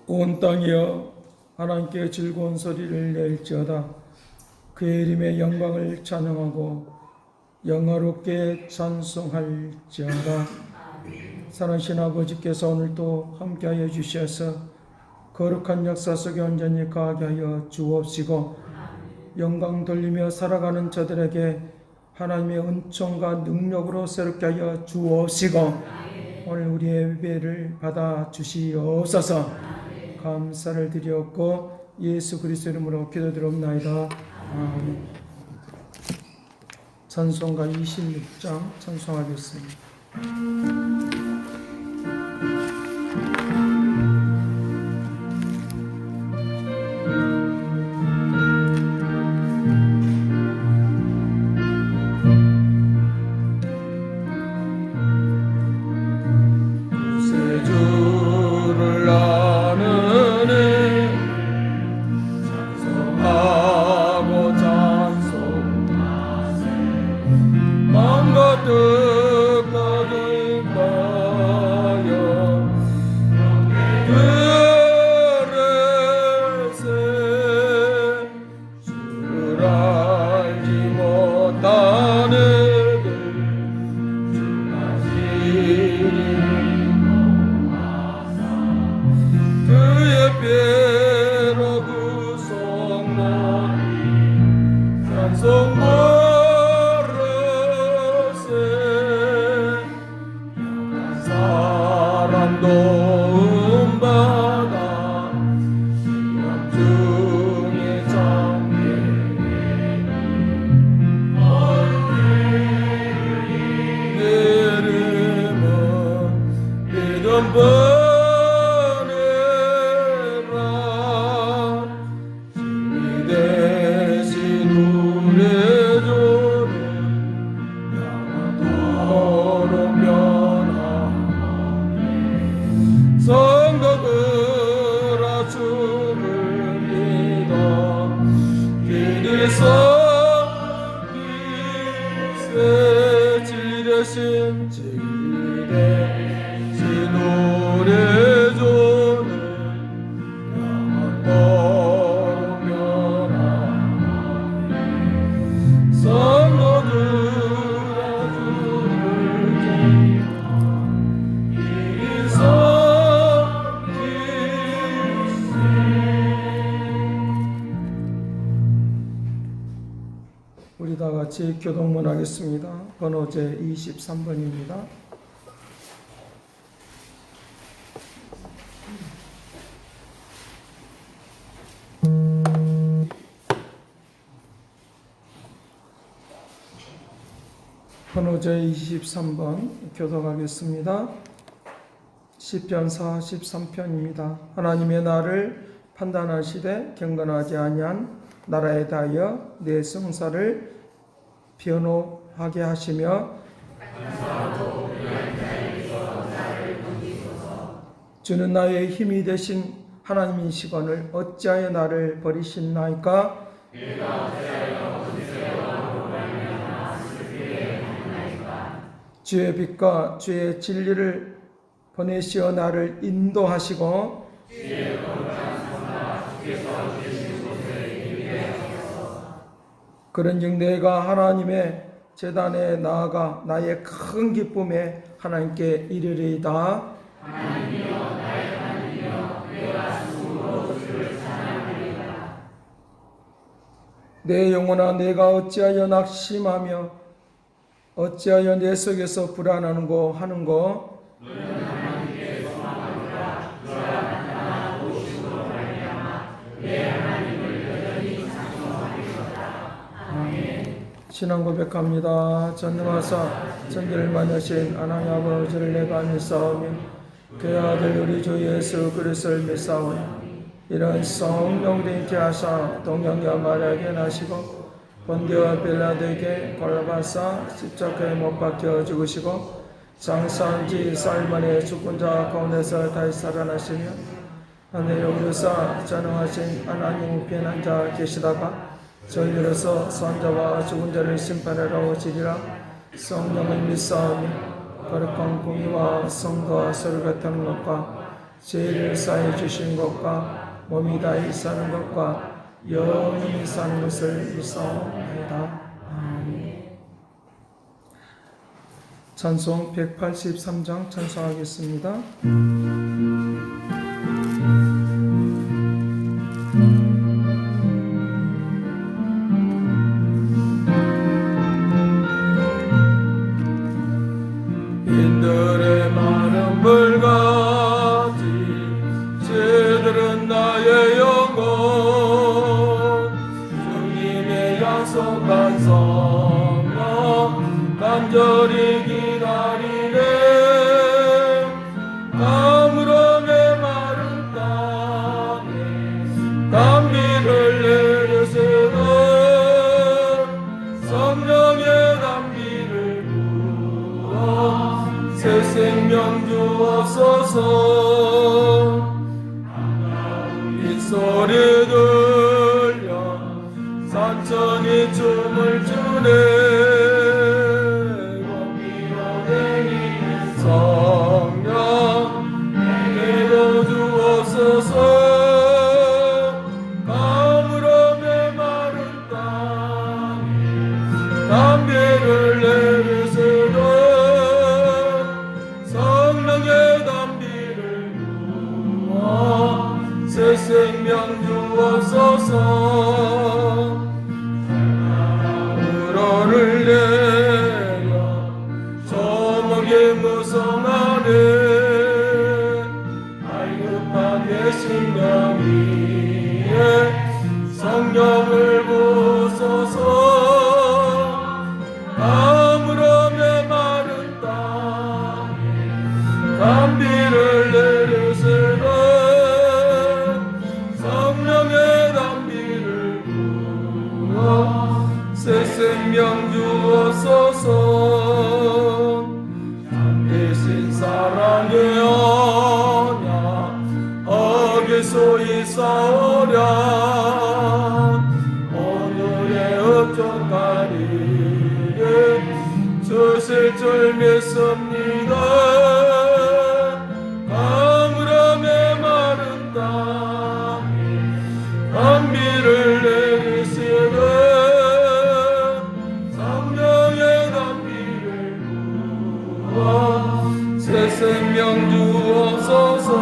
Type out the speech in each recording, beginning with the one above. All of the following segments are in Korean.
온 땅이여 하나님께 즐거운 소리를 낼지어다. 그의 이름의 영광을 찬양하고 영화롭게 찬송할지어다. 사랑하신 아버지께서 오늘도 함께하여 주셔서 거룩한 역사 속에 온전히 거하게 하여 주옵시고 영광 돌리며 살아가는 저들에게 하나님의 은총과 능력으로 새롭게 하여 주옵시고 오늘 우리의 예배를 받아 주시옵소서. 감사를 드리옵고 예수 그리스도 이름으로 기도드리옵나이다. 아멘. 찬송가 26장 찬송하겠습니다. 우리 다 같이 교동문 하겠습니다. 번호 제 23번입니다. 번호 제 23번 교독하겠습니다. 시편 43편입니다. 하나님의 나를 판단하시되 경건하지 아니한 나라에 대하여 내 성사를 변호하게 하시며 주는 나의 힘이 되신 하나님이시거늘 어찌하여 나를 버리시나이까? 주의 빛과 주의 진리를 보내시어 나를 인도하시고 그런즉 내가 하나님의 제단에 나아가 나의 큰 기쁨에 하나님께 이르리이다. 하나님이여 나의 하나님이여 내가 죽음으로 주를 찬양하리이다. 내 영혼아 내가 어찌하여 낙심하며 어찌하여 내 속에서 불안하는고 하는고? 너는 하나님께 소망하노라. 그가 나타나 오심으로 말미암아 내 하나님을 여전히 찬송하리로다. 아멘. 신앙 고백합니다. 전능하사 천지를 여신 하나님 아버지를 내가 믿사오며 그의 아들 우리 주 예수 그리스도를 믿사오니 이런 성령을 있게 하사 동정녀 마리아에게 나시고 본디오 빌라도에게 골로받사 십자가에 못 박혀 죽으시고 장사한 지 사흘 만에 죽은 자 가운데서 다시 살아나시며 하늘에 오르사 전능하신 하나님 우편한 자 계시다가 저희로서 선자와 죽은 자를 심판하러 오시리라. 성령을 믿사오니 거룩한 공의와 성도와 서로 같은 것과 죄를 사해 주신 것과 몸이 다히 사는 것과 영원히 사는 것을 믿사옵나이다. 아멘. 찬송 183장 찬송하겠습니다. 인들의 마른 물같이 죄들은 나의 영혼 주님의 약속한 성령 간절히 기다리네 가물어 메마른 땅에 담비를 내려세워 성령의 담비를 부어 새 생명 주옵소서 빗소리 들려 산천이 춤을 추네 밀어내리는 성령 내게도 주옵소서 가물어 메마른 땅에 담비를 내리세워 성령의 담비를 부어 새 생명 주옵소서 불어를 내려 조목이 무성하네 갈급한 내 심령 위에 성령을 부소서 아무러 메마른 땅에 담비를 내리세워 성령의 담비를 부어 새 생명 주옵소서 대신 사랑의 언약 어디서 있사오랴 오늘의 업적하리에 주실 줄 믿습니다 가물어 메마른 땅에 담비를 내리시되 성령의 담비를 부어 새 생명 주옵소서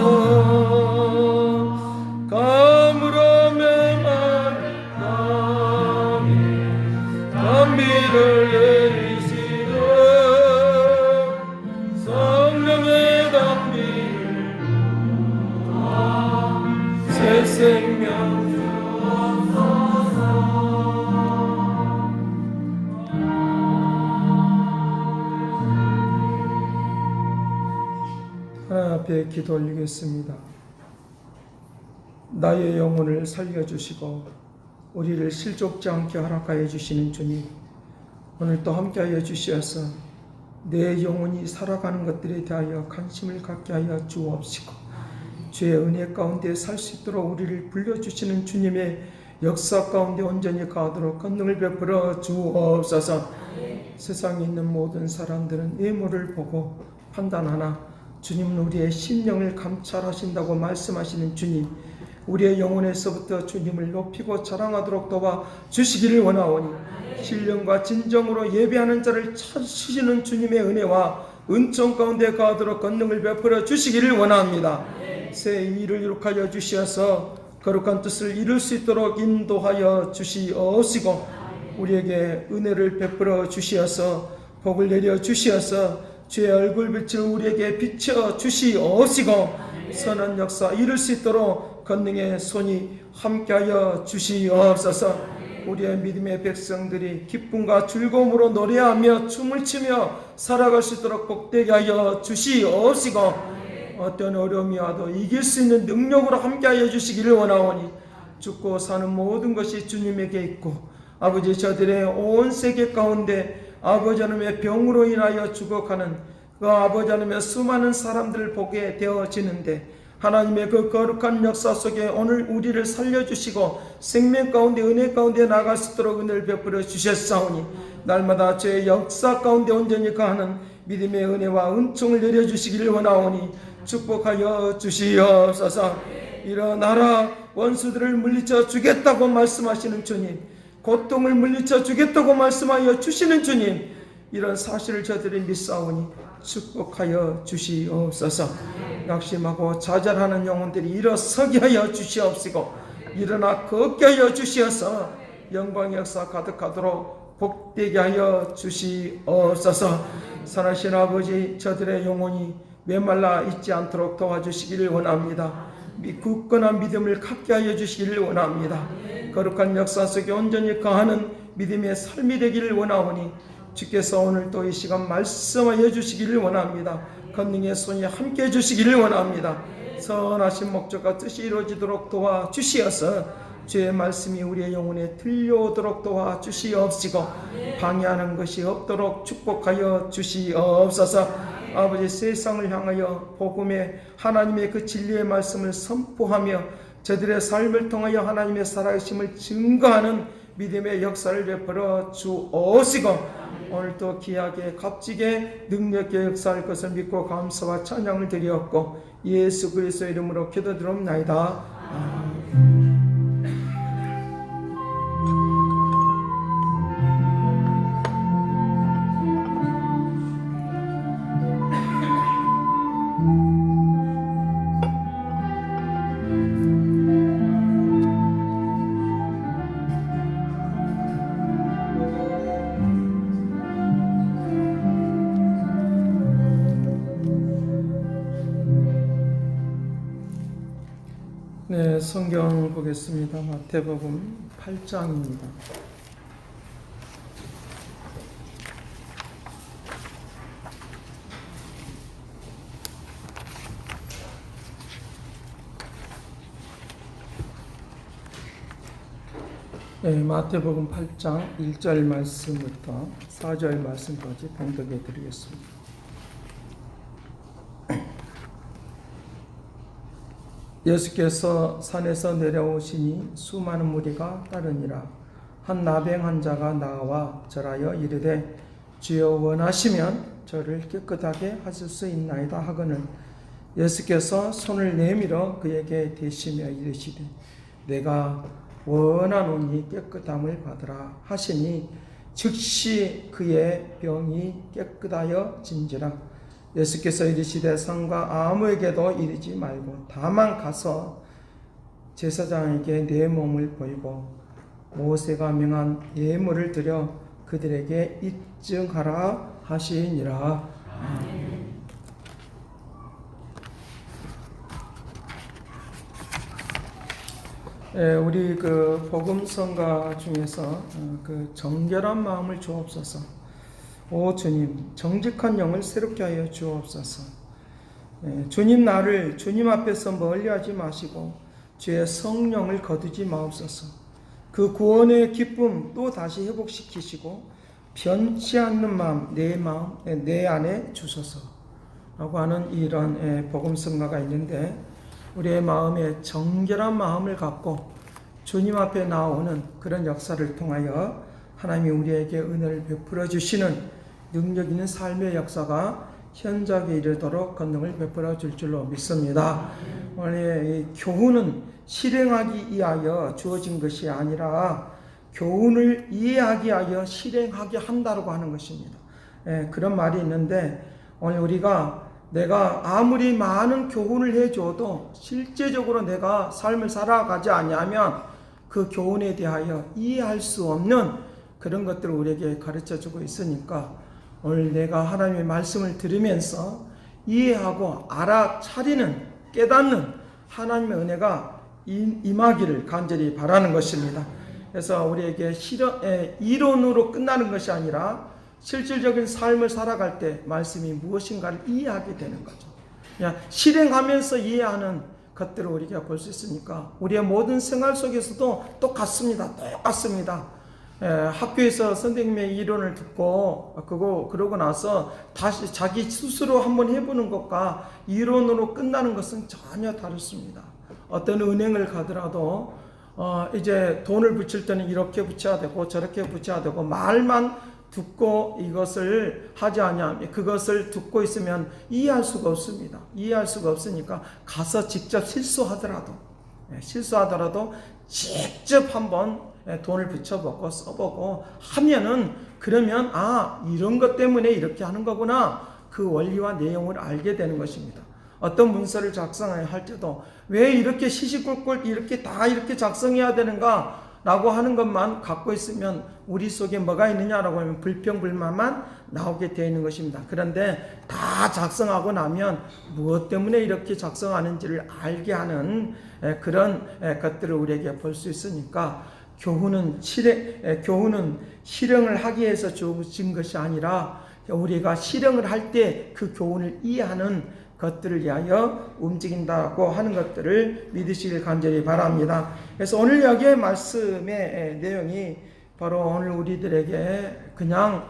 가물어 메마른 땅에 담비를 내리시되 성령의 담비를 부어 새 생명 하나님 앞에 기도 올리겠습니다. 나의 영혼을 살려주시고 우리를 실족지 않게 허락하여 주시는 주님, 오늘도 함께하여 주시어서 내 영혼이 살아가는 것들에 대하여 관심을 갖게 하여 주옵시고 주의 은혜 가운데 살 수 있도록 우리를 불러주시는 주님의 역사 가운데 온전히 가도록 권능을 베풀어 주옵소서. 세상에 있는 모든 사람들은 외모를 보고 판단하나 주님은 우리의 심령을 감찰하신다고 말씀하시는 주님, 우리의 영혼에서부터 주님을 높이고 자랑하도록 도와 주시기를 원하오니 신령과 진정으로 예배하는 자를 찾으시는 주님의 은혜와 은총 가운데 가도록 권능을 베풀어 주시기를 원합니다. 새 일을 이룩하여 주시어서 거룩한 뜻을 이룰 수 있도록 인도하여 주시옵시고 우리에게 은혜를 베풀어 주시어서 복을 내려 주시어서 주의 얼굴빛을 우리에게 비춰 주시옵시고 선한 역사 이룰 수 있도록 권능의 손이 함께하여 주시옵소서. 우리의 믿음의 백성들이 기쁨과 즐거움으로 노래하며 춤을 추며 살아갈 수 있도록 복되게 하여 주시옵시고 어떤 어려움이 와도 이길 수 있는 능력으로 함께하여 주시기를 원하오니 죽고 사는 모든 것이 주님에게 있고 아버지 저들의 온 세계 가운데 아버지 하나님의 병으로 인하여 죽어가는 그 아버지 하나님의 수많은 사람들을 보게 되어지는데 하나님의 그 거룩한 역사 속에 오늘 우리를 살려주시고 생명 가운데 은혜 가운데 나갈 수 있도록 은혜를 베풀어 주셨사오니 날마다 죄의 역사 가운데 온전히 가하는 믿음의 은혜와 은총을 내려주시기를 원하오니 축복하여 주시옵소서. 일어나라, 원수들을 물리쳐 주겠다고 말씀하시는 주님, 고통을 물리쳐 주겠다고 말씀하여 주시는 주님, 이런 사실을 저들이 믿사오니 축복하여 주시옵소서. 낙심하고 좌절하는 영혼들이 일어서게 하여 주시옵시고, 일어나 걷게 하여 주시어서 영광의 역사 가득하도록 복되게 하여 주시옵소서. 선하신 아버지, 저들의 영혼이 메말라 있지 않도록 도와주시기를 원합니다. 굳건한 믿음을 갖게 하여 주시기를 원합니다. 거룩한 역사 속에 온전히 거하는 믿음의 삶이 되기를 원하오니 주께서 오늘 또 이 시간 말씀하여 주시기를 원합니다. 권능의 손이 함께 해주시기를 원합니다. 선하신 목적과 뜻이 이루어지도록 도와주시어서 주의 말씀이 우리의 영혼에 들려오도록 도와주시옵시고, 방해하는 것이 없도록 축복하여 주시옵소서. 아버지, 세상을 향하여 복음의 하나님의 그 진리의 말씀을 선포하며 저들의 삶을 통하여 하나님의 살아계심을 증거하는 믿음의 역사를 베풀어 주옵시고, 오늘도 귀하게 값지게 능력의 역사할 것을 믿고 감사와 찬양을 드리옵고 예수 그리스도의 이름으로 기도드리옵나이다. 아멘. 네, 성경 보겠습니다. 마태복음 8장입니다. 네, 마태복음 8장 1절 말씀부터 4절 말씀까지 봉독해 드리겠습니다. 예수께서 산에서 내려오시니 수많은 무리가 따르니라. 한 나병 환자가 나와 절하여 이르되 주여 원하시면 저를 깨끗하게 하실 수 있나이다 하거늘 예수께서 손을 내밀어 그에게 대시며 이르시되 내가 원하노니 깨끗함을 받으라 하시니 즉시 그의 병이 깨끗하여 진지라. 예수께서 이르시되 성과 아무에게도 이르지 말고 다만 가서 제사장에게 내 몸을 보이고 모세가 명한 예물을 드려 그들에게 입증하라 하시니라. 우리 그 복음성가 중에서 그 정결한 마음을 주옵소서. 오 주님, 정직한 영을 새롭게 하여 주옵소서. 주님, 나를 주님 앞에서 멀리하지 마시고 주의 성령을 거두지 마옵소서. 그 구원의 기쁨 또 다시 회복시키시고 변치 않는 마음, 내 안에 주소서 라고 하는 이런 복음성가가 있는데, 우리의 마음에 정결한 마음을 갖고 주님 앞에 나오는 그런 역사를 통하여 하나님이 우리에게 은혜를 베풀어 주시는 능력 있는 삶의 역사가 현장에 이르도록 권능을 베풀어 줄 줄로 믿습니다. 오늘 교훈은 실행하기 위하여 주어진 것이 아니라 교훈을 이해하기 위하여 실행하게 한다고 하는 것입니다. 그런 말이 있는데, 오늘 우리가 내가 아무리 많은 교훈을 해줘도 실제적으로 내가 삶을 살아가지 않으면 그 교훈에 대하여 이해할 수 없는 그런 것들을 우리에게 가르쳐주고 있으니까, 오늘 내가 하나님의 말씀을 들으면서 이해하고 알아차리는, 깨닫는 하나님의 은혜가 임하기를 간절히 바라는 것입니다. 그래서 우리에게 이론으로 끝나는 것이 아니라 실질적인 삶을 살아갈 때 말씀이 무엇인가를 이해하게 되는 거죠. 그냥 실행하면서 이해하는 것들을 우리가 볼 수 있으니까 우리의 모든 생활 속에서도 똑같습니다. 학교에서 선생님의 이론을 듣고 그러고 나서 다시 자기 스스로 한번 해보는 것과 이론으로 끝나는 것은 전혀 다릅니다. 어떤 은행을 가더라도 이제 돈을 붙일 때는 이렇게 붙여야 되고 저렇게 붙여야 되고 말만 듣고 이것을 하지 않으면 그것을 듣고 있으면 이해할 수가 없습니다. 이해할 수가 없으니까 가서 직접 실수하더라도 직접 한번 돈을 붙여보고 써보고 하면은 그러면 이런 것 때문에 이렇게 하는 거구나 그 원리와 내용을 알게 되는 것입니다. 어떤 문서를 작성해야 할 때도 왜 이렇게 시시콜콜 이렇게 다 이렇게 작성해야 되는가 라고 하는 것만 갖고 있으면 우리 속에 뭐가 있느냐라고 하면 불평불만만 나오게 되어 있는 것입니다. 그런데 다 작성하고 나면 무엇 때문에 이렇게 작성하는지를 알게 하는 그런 것들을 우리에게 볼 수 있으니까 교훈은 실행을 하기 위해서 주어진 것이 아니라 우리가 실행을 할 때 그 교훈을 이해하는 것들을 위하여 움직인다고 하는 것들을 믿으시길 간절히 바랍니다. 그래서 오늘 여기의 말씀의 내용이 바로 오늘 우리들에게 그냥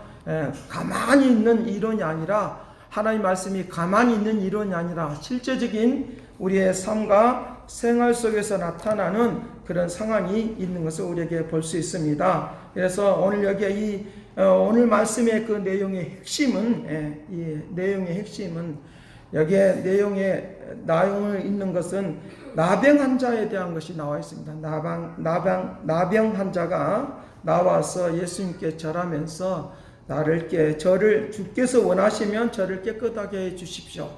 가만히 있는 이론이 아니라 하나님의 말씀이 가만히 있는 이론이 아니라 실제적인 우리의 삶과 생활 속에서 나타나는 그런 상황이 있는 것을 우리에게 볼 수 있습니다. 그래서 오늘 여기에 오늘 말씀의 그 내용의 핵심은 이 내용의 핵심은 여기에 내용을 있는 것은 나병 환자에 대한 것이 나와 있습니다. 나병 환자가 나와서 예수님께 절하면서 주께서 원하시면 저를 깨끗하게 해 주십시오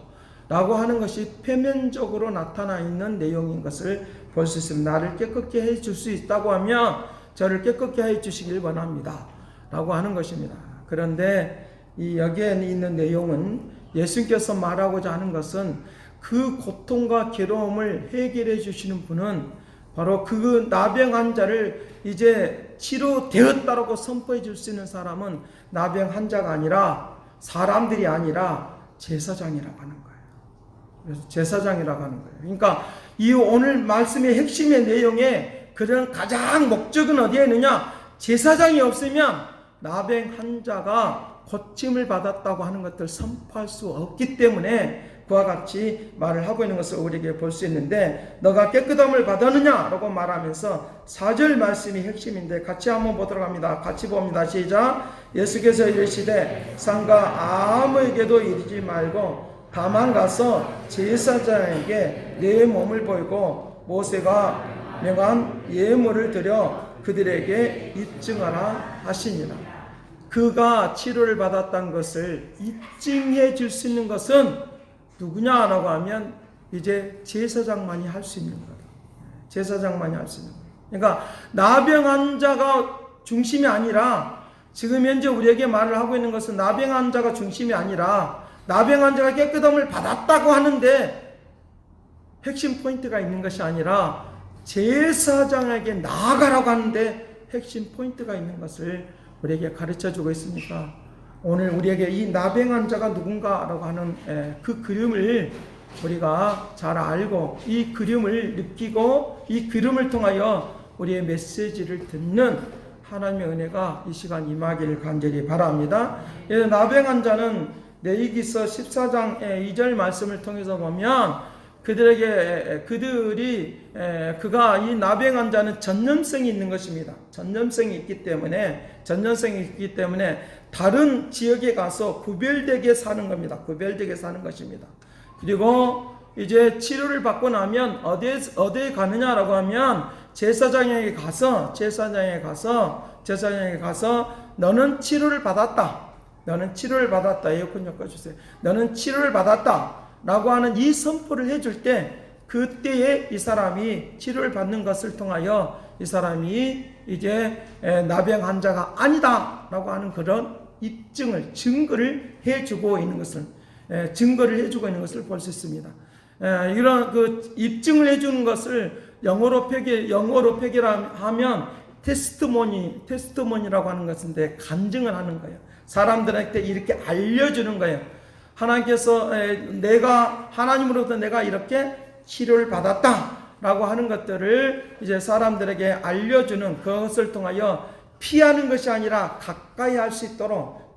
라고 하는 것이 표면적으로 나타나 있는 내용인 것을 볼 수 있습니다. 나를 깨끗게 해 줄 수 있다고 하면 저를 깨끗게 해 주시길 원합니다 라고 하는 것입니다. 그런데 여기에 있는 내용은 예수님께서 말하고자 하는 것은 그 고통과 괴로움을 해결해 주시는 분은 바로 그 나병 환자를 이제 치료되었다라고 선포해 줄 수 있는 사람은 나병 환자가 아니라 사람들이 아니라 제사장이라고 하는 거예요. 그래서 제사장이라고 하는 거예요. 그러니까 이 오늘 말씀의 핵심의 내용에 그런 가장 목적은 어디에 있느냐? 제사장이 없으면 나병 환자가 고침을 받았다고 하는 것들을 선포할 수 없기 때문에 그와 같이 말을 하고 있는 것을 우리에게 볼 수 있는데 너가 깨끗함을 받았느냐? 라고 말하면서 4절 말씀이 핵심인데 같이 한번 보도록 합니다. 같이 봅니다. 시작. 예수께서 이르시되 상가 아무에게도 이르지 말고 다만 가서 제사장에게 내 몸을 보이고 모세가 명한 예물을 드려 그들에게 입증하라 하시니라. 그가 치료를 받았다는 것을 입증해 줄 수 있는 것은 누구냐라고 하면 이제 제사장만이 할 수 있는 거다. 제사장만이 할 수 있는 거다. 그러니까 나병 환자가 중심이 아니라 지금 현재 우리에게 말을 하고 있는 것은 나병 환자가 중심이 아니라 나병 환자가 깨끗함을 받았다고 하는데 핵심 포인트가 있는 것이 아니라 제사장에게 나아가라고 하는데 핵심 포인트가 있는 것을 우리에게 가르쳐주고 있으니까 오늘 우리에게 이 나병 환자가 누군가라고 하는 그 그림을 우리가 잘 알고 이 그림을 느끼고 이 그림을 통하여 우리의 메시지를 듣는 하나님의 은혜가 이 시간 임하기를 간절히 바랍니다. 나병 환자는 레위기서 14장 2절 말씀을 통해서 보면 그가 이 나병 환자는 전염성이 있는 것입니다. 전염성이 있기 때문에 다른 지역에 가서 구별되게 사는 겁니다. 구별되게 사는 것입니다. 그리고 이제 치료를 받고 나면 어디에 가느냐라고 하면 제사장에게 가서 너는 치료를 받았다. 에어컨 엮어주세요. 너는 치료를 받았다. 라고 하는 이 선포를 해줄 때 그때에 이 사람이 치료를 받는 것을 통하여 이 사람이 이제 나병 환자가 아니다 라고 하는 그런 증거를 해주고 있는 것을 볼 수 있습니다. 이런 그 입증을 해주는 것을 영어로 표기하면 테스트모니라고 하는 것인데 간증을 하는 거예요. 사람들한테 이렇게 알려주는 거예요. 하나님께서 하나님으로부터 내가 이렇게 치료를 받았다라고 하는 것들을 이제 사람들에게 알려주는 그것을 통하여 피하는 것이 아니라 가까이 할 수 있도록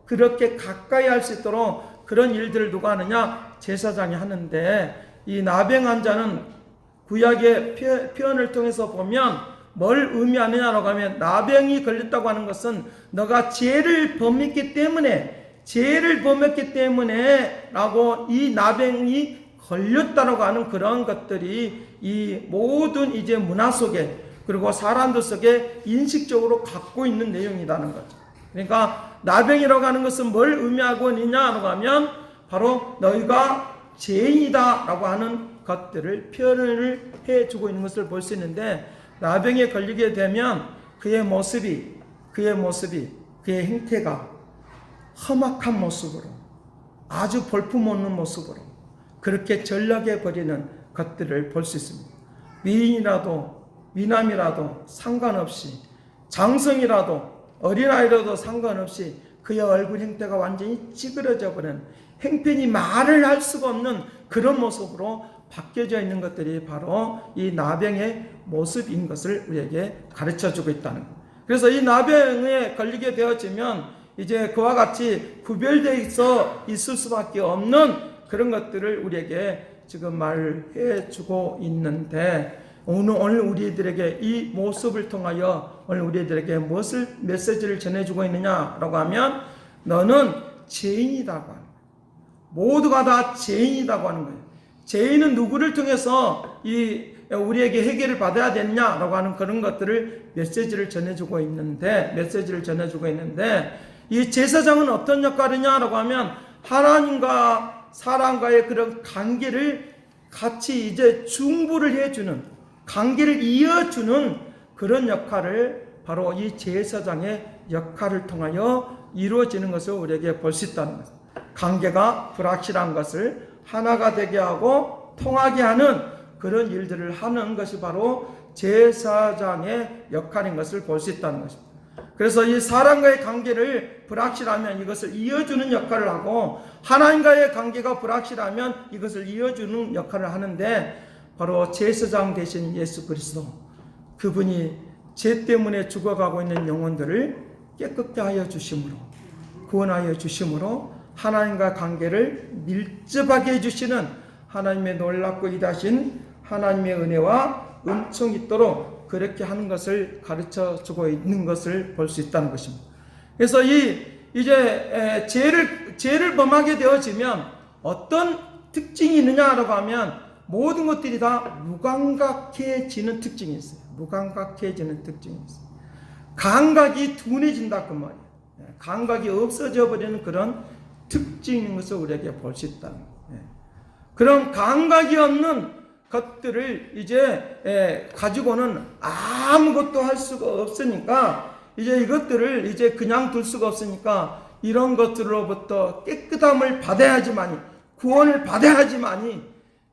그런 일들을 누가 하느냐? 제사장이 하는데 이 나병 환자는 구약의 표현을 통해서 보면 뭘 의미하느냐라고 하면 나병이 걸렸다고 하는 것은 너가 죄를 범했기 때문에 라고 이 나병이 걸렸다라고 하는 그런 것들이 이 모든 이제 문화 속에 그리고 사람들 속에 인식적으로 갖고 있는 내용이라는 거죠. 그러니까 나병이라고 하는 것은 뭘 의미하고 있느냐라고 하면 바로 너희가 죄인이다라고 하는 것들을 표현을 해주고 있는 것을 볼 수 있는데, 나병에 걸리게 되면 그의 모습이 그의 행태가 험악한 모습으로 아주 볼품없는 모습으로 그렇게 전락해 버리는 것들을 볼 수 있습니다. 미인이라도 미남이라도 상관없이, 장성이라도 어린아이라도 상관없이 그의 얼굴 형태가 완전히 찌그러져 버린, 행편이 말을 할 수가 없는 그런 모습으로 바뀌어져 있는 것들이 바로 이 나병의 모습인 것을 우리에게 가르쳐주고 있다는 것. 그래서 이 나병에 걸리게 되어지면 이제 그와 같이 구별되어 있을 수밖에 없는 그런 것들을 우리에게 지금 말해주고 있는데, 오늘 우리들에게 이 모습을 통하여 오늘 우리들에게 무엇을 메시지를 전해주고 있느냐라고 하면, 너는 죄인이라고 하는 거예요. 모두가 다 죄인이라고 하는 거예요. 죄인은 누구를 통해서 우리에게 해결을 받아야 되느냐라고 하는 그런 것들을 메시지를 전해주고 있는데, 이 제사장은 어떤 역할이냐라고 하면 하나님과 사람과의 그런 관계를 같이 이제 중보를 해주는, 관계를 이어주는 그런 역할을 바로 이 제사장의 역할을 통하여 이루어지는 것을 우리에게 볼 수 있다는 것입니다. 관계가 불확실한 것을 하나가 되게 하고 통하게 하는 그런 일들을 하는 것이 바로 제사장의 역할인 것을 볼 수 있다는 것입니다. 그래서 이 사람과의 관계를 불확실하면 이것을 이어주는 역할을 하고, 하나님과의 관계가 불확실하면 이것을 이어주는 역할을 하는데, 바로 제사장 되신 예수 그리스도, 그분이 죄 때문에 죽어가고 있는 영혼들을 깨끗게 하여 주심으로, 구원하여 주심으로 하나님과 관계를 밀접하게 해주시는 하나님의 놀랍고 이다신 하나님의 은혜와 은총이 있도록 그렇게 하는 것을 가르쳐 주고 있는 것을 볼 수 있다는 것입니다. 그래서 이제 죄를 범하게 되어지면 어떤 특징이 있느냐라고 하면 모든 것들이 다 무감각해지는 특징이 있어요. 무감각해지는 특징이 있어요. 감각이 둔해진다 그 말이에요. 감각이 없어져 버리는 그런 특징인 것을 우리에게 볼 수 있다. 그런 감각이 없는 것들을 이제 가지고는 아무것도 할 수가 없으니까, 이제 이것들을 이제 그냥 둘 수가 없으니까 이런 것들로부터 깨끗함을 받아야지만이, 구원을 받아야지만이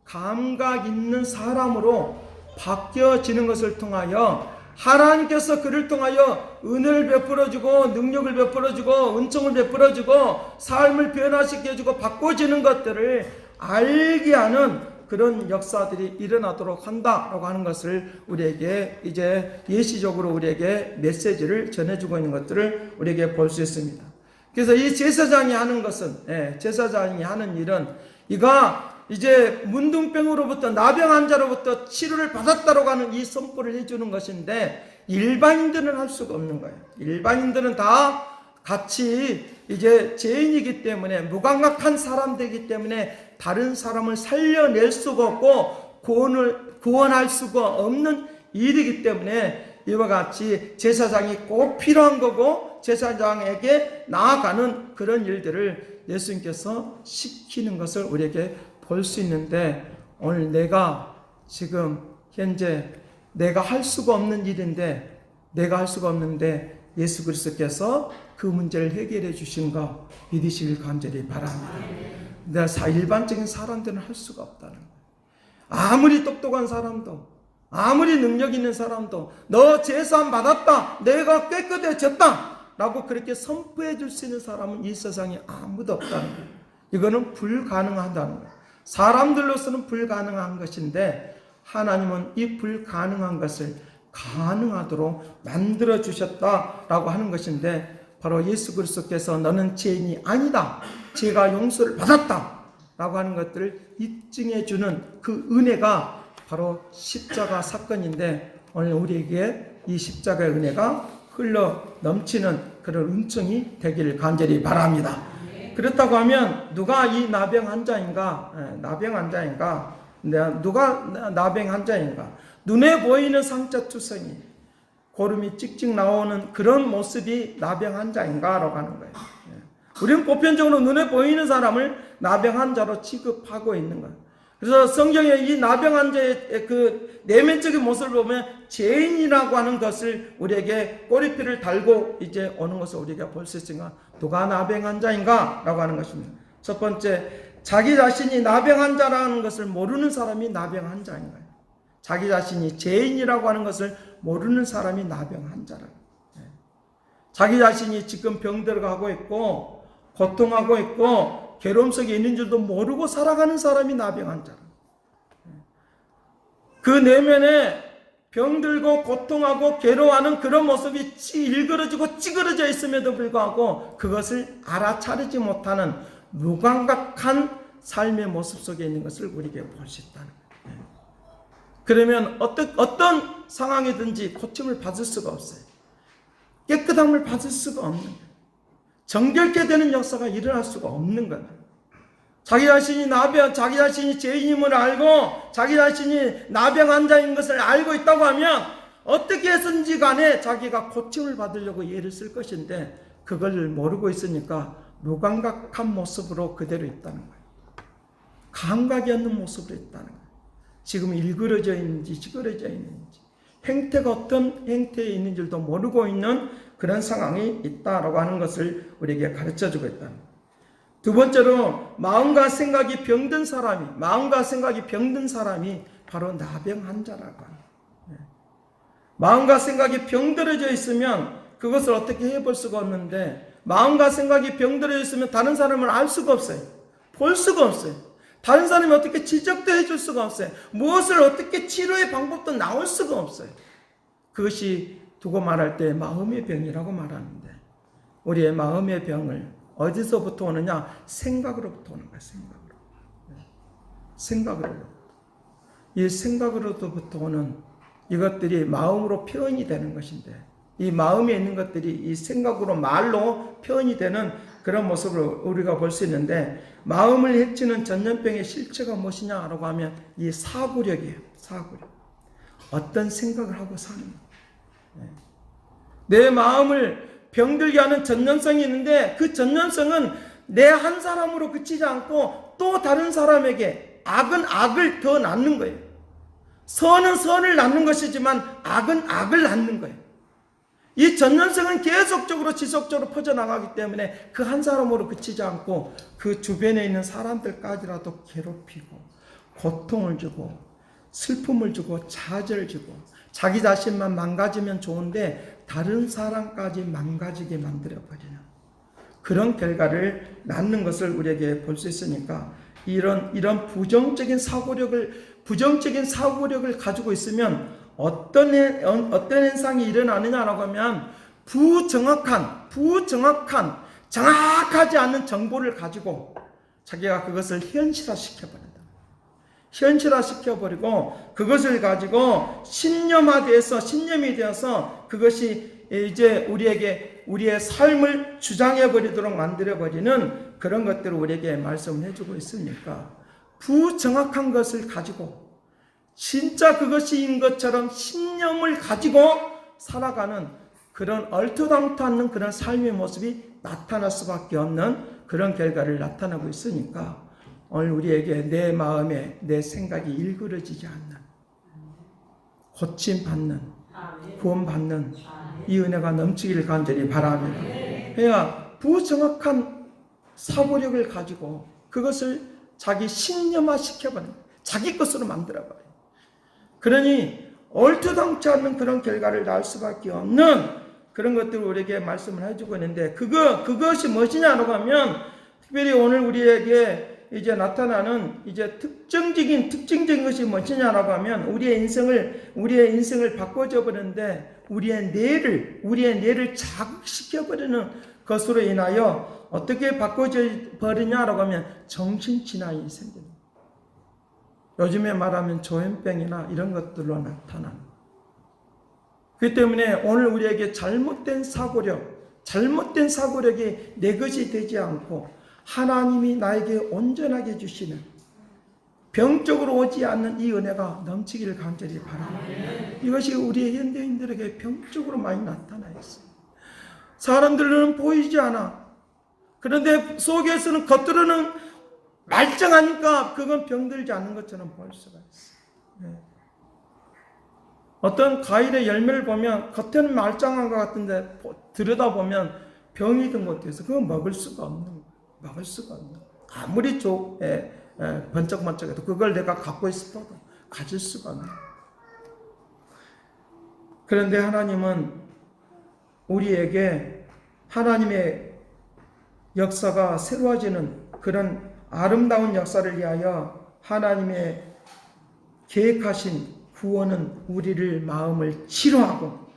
감각 있는 사람으로 바뀌어지는 것을 통하여 하나님께서 그를 통하여 은혜를 베풀어주고 능력을 베풀어주고 은총을 베풀어주고 삶을 변화시켜주고 바꿔지는 것들을 알게 하는 그런 역사들이 일어나도록 한다라고 하는 것을 우리에게 이제 예시적으로 우리에게 메시지를 전해주고 있는 것들을 우리에게 볼 수 있습니다. 그래서 이 제사장이 하는 것은, 제사장이 하는 일은 이가 이제 문둥병으로부터, 나병 환자로부터 치료를 받았다라고 하는 이 선포를 해주는 것인데, 일반인들은 할 수가 없는 거예요. 일반인들은 다 같이 이제 죄인이기 때문에, 무감각한 사람들이기 때문에 다른 사람을 살려낼 수가 없고 구원할 수가 없는 일이기 때문에 이와 같이 제사장이 꼭 필요한 거고, 제사장에게 나아가는 그런 일들을 예수님께서 시키는 것을 우리에게 볼 수 있는데, 오늘 내가 지금 현재 내가 할 수가 없는 일인데, 예수 그리스도께서 그 문제를 해결해 주신 거 믿으시길 간절히 바랍니다. 일반적인 사람들은 할 수가 없다는 거예요. 아무리 똑똑한 사람도, 아무리 능력 있는 사람도 너 제사함 받았다, 내가 깨끗해졌다 라고 그렇게 선포해 줄 수 있는 사람은 이 세상에 아무도 없다는 거예요. 이거는 불가능하다는 거예요. 사람들로서는 불가능한 것인데 하나님은 이 불가능한 것을 가능하도록 만들어 주셨다라고 하는 것인데, 바로 예수 그리스도께서 너는 죄인이 아니다, 죄가 용서를 받았다 라고 하는 것들을 입증해 주는 그 은혜가 바로 십자가 사건인데, 오늘 우리에게 이 십자가의 은혜가 흘러 넘치는 그런 은총이 되기를 간절히 바랍니다. 그렇다고 하면 누가 이 나병 환자인가? 누가 나병 환자인가? 눈에 보이는 상처투성이, 고름이 찍찍 나오는 그런 모습이 나병 환자인가라고 하는 거예요. 우리는 보편적으로 눈에 보이는 사람을 나병 환자로 취급하고 있는 거예요. 그래서 성경에 이 나병 환자의 그 내면적인 모습을 보면 죄인이라고 하는 것을 우리에게 꼬리표를 달고 이제 오는 것을 우리가 볼 수 있으니까 누가 나병 환자인가? 라고 하는 것입니다. 첫 번째, 자기 자신이 나병 환자라는 것을 모르는 사람이 나병 환자인 거예요. 자기 자신이 죄인이라고 하는 것을 모르는 사람이 나병 환자라고. 자기 자신이 지금 병들어가고 있고 고통하고 있고 괴로움 속에 있는 줄도 모르고 살아가는 사람이 나병 환자라. 그 내면에 병들고 고통하고 괴로워하는 그런 모습이 일그러지고 찌그러져 있음에도 불구하고 그것을 알아차리지 못하는 무감각한 삶의 모습 속에 있는 것을 우리에게 볼 수 있다는 거예요. 그러면 어떤 상황이든지 고침을 받을 수가 없어요. 깨끗함을 받을 수가 없는 거예요. 정결케 되는 역사가 일어날 수가 없는 거예요. 자기 자신이 죄인임을 알고 자기 자신이 나병 환자인 것을 알고 있다고 하면 어떻게 해서든지 간에 자기가 고침을 받으려고 애를 쓸 것인데 그걸 모르고 있으니까 무감각한 모습으로 그대로 있다는 거예요. 감각이 없는 모습으로 있다는 거예요. 지금 일그러져 있는지 찌그러져 있는지 행태가 어떤 행태에 있는 줄도 모르고 있는 그런 상황이 있다라고 하는 것을 우리에게 가르쳐주고 있다. 두 번째로 마음과 생각이 병든 사람이 바로 나병 환자라고 합니다. 마음과 생각이 병들어져 있으면 그것을 어떻게 해볼 수가 없는데 마음과 생각이 병들어져 있으면 다른 사람을 알 수가 없어요. 볼 수가 없어요. 다른 사람이 어떻게 지적도 해줄 수가 없어요. 무엇을 어떻게 치료의 방법도 나올 수가 없어요. 그것이 두고 말할 때 마음의 병이라고 말하는데 우리의 마음의 병을 어디서부터 오느냐? 생각으로부터 오는 거예요. 생각으로. 이 생각으로부터 오는 이것들이 마음으로 표현이 되는 것인데 이 마음에 있는 것들이 이 생각으로 말로 표현이 되는 그런 모습을 우리가 볼 수 있는데 마음을 해치는 전염병의 실체가 무엇이냐라고 하면 이 사고력이에요. 사고력. 어떤 생각을 하고 사는 거예요. 내 마음을 병들게 하는 전염성이 있는데 그 전염성은 내 한 사람으로 그치지 않고 또 다른 사람에게 악은 악을 더 낳는 거예요. 선은 선을 낳는 것이지만 악은 악을 낳는 거예요. 이 전염성은 계속적으로 지속적으로 퍼져나가기 때문에 그 한 사람으로 그치지 않고 그 주변에 있는 사람들까지라도 괴롭히고 고통을 주고 슬픔을 주고 좌절을 주고 자기 자신만 망가지면 좋은데 다른 사람까지 망가지게 만들어버리는 그런 결과를 낳는 것을 우리에게 볼 수 있으니까 이런 부정적인 사고력을 가지고 있으면 어떤 현상이 일어나느냐라고 하면 정확하지 않은 정보를 가지고 자기가 그것을 현실화시켜버린다. 현실화시켜버리고 그것을 가지고 신념이 되어서 그것이 이제 우리의 삶을 주장해버리도록 만들어버리는 그런 것들을 우리에게 말씀을 해주고 있으니까 부정확한 것을 가지고 진짜 그것인 것처럼 신념을 가지고 살아가는 그런 얼토당토 않는 그런 삶의 모습이 나타날 수밖에 없는 그런 결과를 나타나고 있으니까 오늘 우리에게 내 마음에 내 생각이 일그러지지 않는 고침받는 구원받는 이 은혜가 넘치기를 간절히 바랍니다. 그러니까 부정확한 사고력을 가지고 그것을 자기 신념화 시켜버리는 자기 것으로 만들어버려요. 그러니 얼토당치 않는 그런 결과를 낳을 수밖에 없는 그런 것들을 우리에게 말씀을 해주고 있는데 그것이 무엇이냐라고 하면 특별히 오늘 우리에게 이제 나타나는 이제 특징적인 것이 무엇이냐라고 하면 우리의 인생을 바꿔줘 버리는데 우리의 뇌를 자극시켜 버리는 것으로 인하여 어떻게 바꿔져 버리냐라고 하면 정신진환이 생깁니다. 요즘에 말하면 조현병이나 이런 것들로 나타나는 그렇기 때문에 오늘 우리에게 잘못된 사고력이 내 것이 되지 않고 하나님이 나에게 온전하게 주시는 병적으로 오지 않는 이 은혜가 넘치기를 간절히 바랍니다. 이것이 우리의 현대인들에게 병적으로 많이 나타나 있어요. 사람들은 보이지 않아. 그런데 속에서는 겉으로는 말짱하니까 그건 병들지 않는 것처럼 보일 수가 있어요. 네. 어떤 과일의 열매를 보면 겉에는 말짱한 것 같은데 들여다보면 병이 든 것도 있어. 그건 먹을 수가 없는 거예요. 먹을 수가 없는 거예요. 아무리 번쩍번쩍해도 그걸 내가 갖고 있어도 가질 수가 없는 거예요. 그런데 하나님은 우리에게 하나님의 역사가 새로워지는 그런 아름다운 역사를 위하여 하나님의 계획하신 구원은 우리를 마음을 치료하고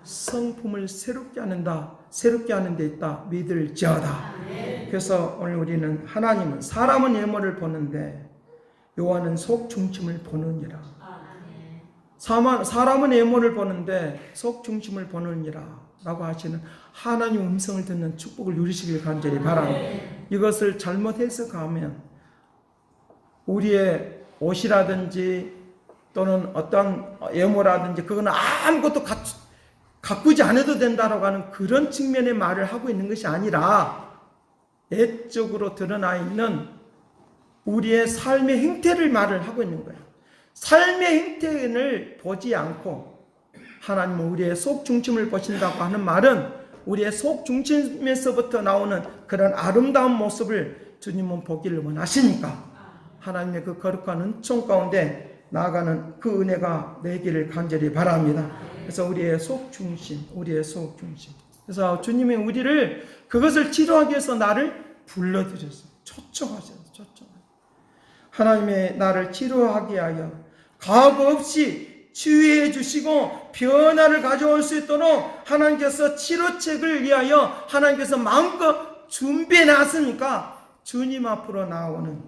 성품을 새롭게 하는 데 있다 믿을지어다. 그래서 오늘 우리는 하나님은 사람은 외모를 보는데 여호와는 속 중심을 보느니라. 사람은 외모를 보는데 속 중심을 보느니라 라고 하시는 하나님 음성을 듣는 축복을 누리시길 간절히 바랍니다. 이것을 잘못 해석하면 우리의 옷이라든지 또는 어떤 외모라든지 그거는 아무것도 가꾸지 않아도 된다라고 하는 그런 측면의 말을 하고 있는 것이 아니라 내적으로 드러나 있는 우리의 삶의 행태를 말을 하고 있는 거예요. 삶의 행태를 보지 않고 하나님은 우리의 속 중심을 보신다고 하는 말은 우리의 속 중심에서부터 나오는 그런 아름다운 모습을 주님은 보기를 원하시니까 하나님의 그 거룩한 은총 가운데 나아가는 그 은혜가 내기를 간절히 바랍니다. 그래서 우리의 속 중심. 그래서 주님이 우리를 그것을 치료하기 위해서 나를 불러들였어요. 초청하셨어요. 하나님의 나를 치료하기 위하여 과거 없이 치유해 주시고 변화를 가져올 수 있도록 하나님께서 치료책을 위하여 하나님께서 마음껏 준비해 놨으니까 주님 앞으로 나오는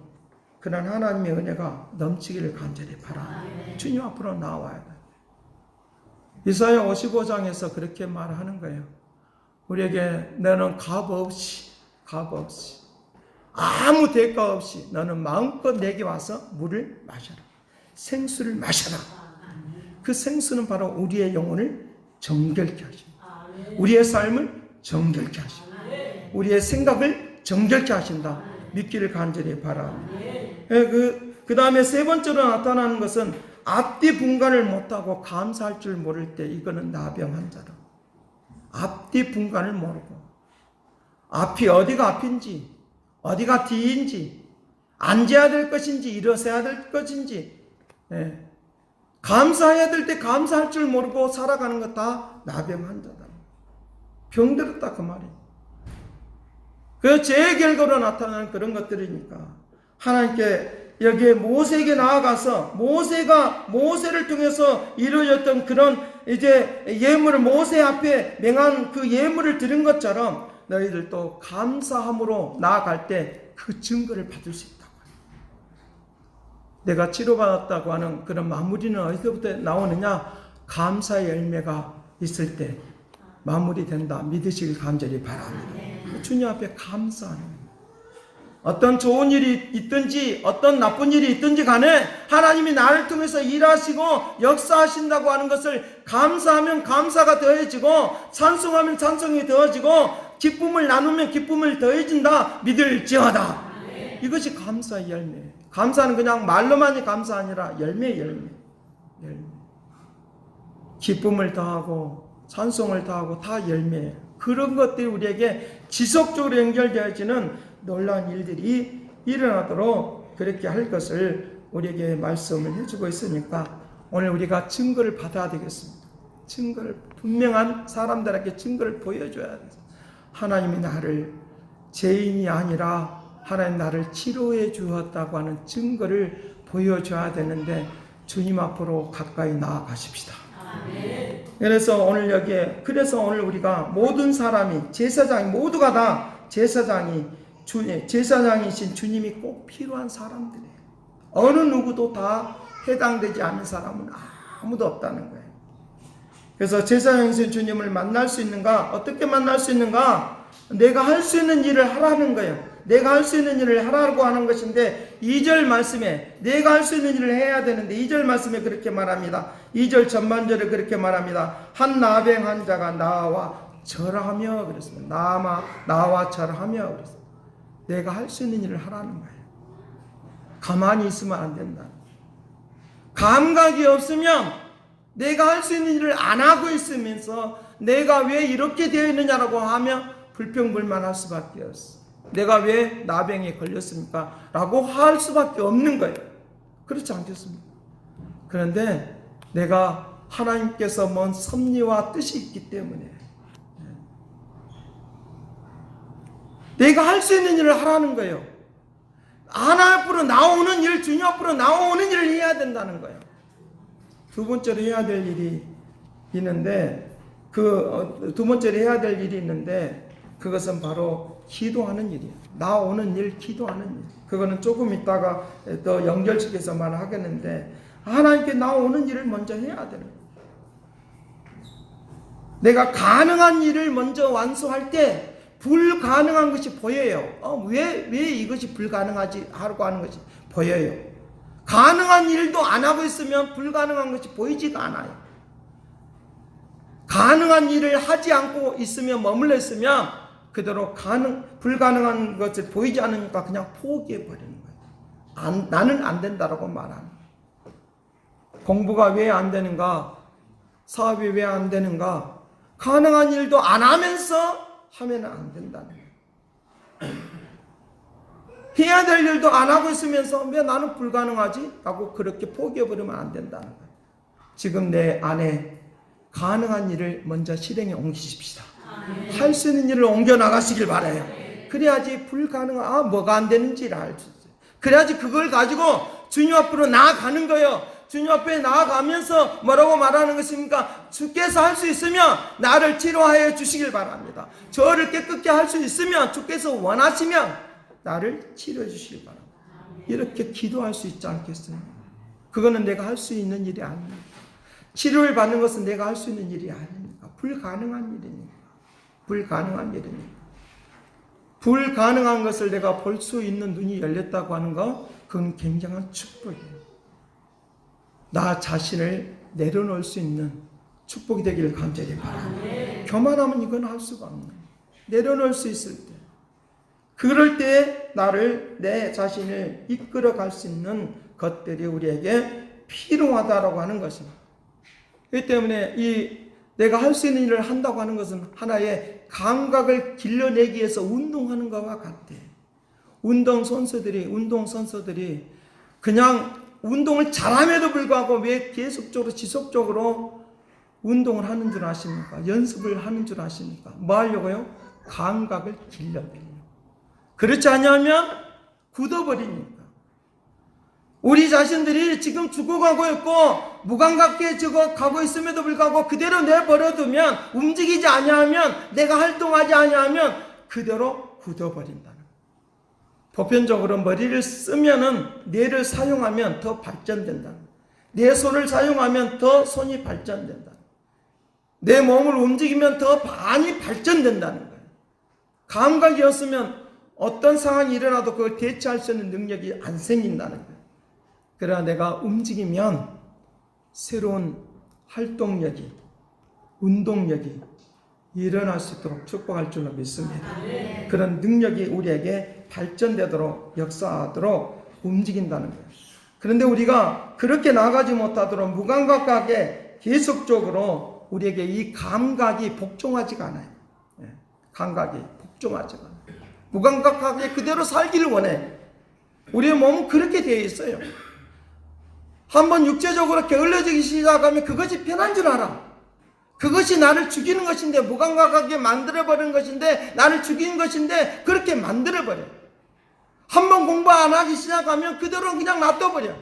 그런 하나님의 은혜가 넘치기를 간절히 바랍니다. 주님 앞으로 나와야 돼. 이사야 55장에서 그렇게 말하는 거예요. 우리에게 너는 값 없이 아무 대가 없이 너는 마음껏 내게 와서 물을 마셔라. 생수를 마셔라. 그 생수는 바로 우리의 영혼을 정결케 하신다. 우리의 삶을 정결케 하신다. 우리의 생각을 정결케 하신다. 믿기를 간절히 바랍니다. 그 다음에 세 번째로 나타나는 것은 앞뒤 분간을 못하고 감사할 줄 모를 때 이거는 나병 환자다. 앞뒤 분간을 모르고 앞이 어디가 앞인지 어디가 뒤인지 앉아야 될 것인지 일어서야 될 것인지 감사해야 될 때 감사할 줄 모르고 살아가는 것 다 나병 환자다. 병들었다 그 말이에요. 그 죄의 결과로 나타나는 그런 것들이니까 하나님께 여기에 모세에게 나아가서 모세를 통해서 이루어졌던 그런 이제 예물을 모세 앞에 맹한 그 예물을 드린 것처럼 너희들도 감사함으로 나아갈 때 그 증거를 받을 수 있다고. 내가 치료받았다고 하는 그런 마무리는 어디서부터 나오느냐? 감사의 열매가 있을 때 마무리된다. 믿으시길 간절히 바랍니다. 주님 앞에 감사하는 거예요. 어떤 좋은 일이 있든지 어떤 나쁜 일이 있든지 간에 하나님이 나를 통해서 일하시고 역사하신다고 하는 것을 감사하면 감사가 더해지고 찬송하면 찬송이 더해지고 기쁨을 나누면 기쁨을 더해진다. 믿을지어다. 이것이 감사의 열매. 감사는 그냥 말로만이 감사 아니라 열매. 기쁨을 더하고 찬송을 더하고 다 열매예요. 그런 것들이 우리에게 지속적으로 연결되어지는 놀라운 일들이 일어나도록 그렇게 할 것을 우리에게 말씀을 해주고 있으니까 오늘 우리가 증거를 받아야 되겠습니다. 증거를 분명한 사람들에게 증거를 보여줘야 돼요. 하나님이 나를 죄인이 아니라 하나님 나를 치료해 주었다고 하는 증거를 보여줘야 되는데 주님 앞으로 가까이 나아가십시다. 그래서 오늘 여기에 오늘 우리가 모든 사람이 제사장이 모두가 다 제사장이신 주님이 꼭 필요한 사람들이에요. 어느 누구도 다 해당되지 않는 사람은 아무도 없다는 거예요. 그래서 제사장이신 주님을 만날 수 있는가? 어떻게 만날 수 있는가? 내가 할 수 있는 일을 하라는 거예요. 내가 할 수 있는 일을 하라고 하는 것인데 2절 말씀에 내가 할 수 있는 일을 해야 되는데 2절 말씀에 그렇게 말합니다. 2절 전반절에 그렇게 말합니다. 한 나병 환자가 나와 절하며 그랬습니다. 나와 절하며 그랬습니다. 내가 할 수 있는 일을 하라는 거예요. 가만히 있으면 안 된다. 감각이 없으면 내가 할 수 있는 일을 안 하고 있으면서 내가 왜 이렇게 되어 있느냐라고 하면 불평불만할 수밖에 없어. 내가 왜 나병에 걸렸습니까? 라고 할 수밖에 없는 거예요. 그렇지 않겠습니까? 그런데 내가 하나님께서 뭔 섭리와 뜻이 있기 때문에 내가 할 수 있는 일을 하라는 거예요. 하나님 앞으로 나오는 일, 주님 앞으로 나오는 일을 해야 된다는 거예요. 두 번째로 해야 될 일이 있는데 두 번째로 해야 될 일이 있는데 그것은 바로 기도하는 일이에요. 나오는 일, 기도하는 일. 그거는 조금 있다가 또 연결시켜서 말하겠는데 하나님께 나오는 일을 먼저 해야 되는 거예요. 내가 가능한 일을 먼저 완수할 때 불가능한 것이 보여요. 왜 이것이 불가능하지 하고 하는 것이 보여요. 가능한 일도 안 하고 있으면 불가능한 것이 보이지가 않아요. 가능한 일을 하지 않고 있으면 머물러 있으면 그대로 불가능한 것을 보이지 않으니까 그냥 포기해 버리는 거예요. 나는 안 된다라고 말하는 거예요. 공부가 왜 안 되는가? 사업이 왜 안 되는가? 가능한 일도 안 하면서 하면 안 된다는 거예요. 해야 될 일도 안 하고 있으면서 왜 나는 불가능하지? 하고 그렇게 포기해버리면 안 된다는 거예요. 지금 내 안에 가능한 일을 먼저 실행에 옮기십시다. 할 수 있는 일을 옮겨 나가시길 바라요. 그래야지 불가능한 뭐가 안 되는지를 알 수 있어요. 그래야지 그걸 가지고 주님 앞으로 나아가는 거예요. 주님 앞에 나아가면서 뭐라고 말하는 것입니까? 주께서 할 수 있으면 나를 치료하여 주시길 바랍니다. 저를 깨끗게 할 수 있으면 주께서 원하시면 나를 치료해 주시길 바랍니다. 이렇게 기도할 수 있지 않겠습니까? 그거는 내가 할 수 있는 일이 아닙니다. 치료를 받는 것은 내가 할 수 있는 일이 아닙니까? 불가능한 일이니까. 불가능한 일이니까. 불가능한 것을 내가 볼 수 있는 눈이 열렸다고 하는 거, 그건 굉장한 축복이에요. 나 자신을 내려놓을 수 있는 축복이 되기를 간절히 바랍니다. 교만하면 이건 할 수가 없는 거예요. 내려놓을 수 있을 때, 그럴 때 내 자신을 이끌어갈 수 있는 것들이 우리에게 필요하다라고 하는 것입니다. 그렇기 때문에 내가 할 수 있는 일을 한다고 하는 것은 하나의 감각을 길러내기 위해서 운동하는 것과 같아. 운동선수들이 그냥 운동을 잘함에도 불구하고 왜 계속적으로 지속적으로 운동을 하는 줄 아십니까? 연습을 하는 줄 아십니까? 뭐 하려고요? 감각을 길러내려고. 그렇지 않으면 굳어버리니까. 우리 자신들이 지금 죽어가고 있고 무감각해 가고 있음에도 불구하고 그대로 내버려두면, 움직이지 아니하면, 내가 활동하지 아니하면 그대로 굳어버린다는 거예요. 보편적으로 머리를 쓰면은 뇌를 사용하면 더 발전된다. 내 손을 사용하면 더 손이 발전된다. 내 몸을 움직이면 더 많이 발전된다는 거예요. 감각이 없으면 어떤 상황이 일어나도 그걸 대처할 수 있는 능력이 안 생긴다는 거예요. 그러나 내가 움직이면 새로운 활동력이, 운동력이 일어날 수 있도록 축복할 줄로 믿습니다. 그런 능력이 우리에게 발전되도록, 역사하도록 움직인다는 거예요. 그런데 우리가 그렇게 나가지 못하도록 무감각하게 계속적으로 우리에게 이 감각이 복종하지가 않아요. 감각이 복종하지가 않아요. 무감각하게 그대로 살기를 원해. 우리의 몸은 그렇게 되어 있어요. 한번 육체적으로 게을러지기 시작하면 그것이 편한 줄 알아. 그것이 나를 죽이는 것인데, 무감각하게 만들어버리는 것인데, 나를 죽이는 것인데 그렇게 만들어버려. 한번 공부 안 하기 시작하면 그대로 그냥 놔둬버려.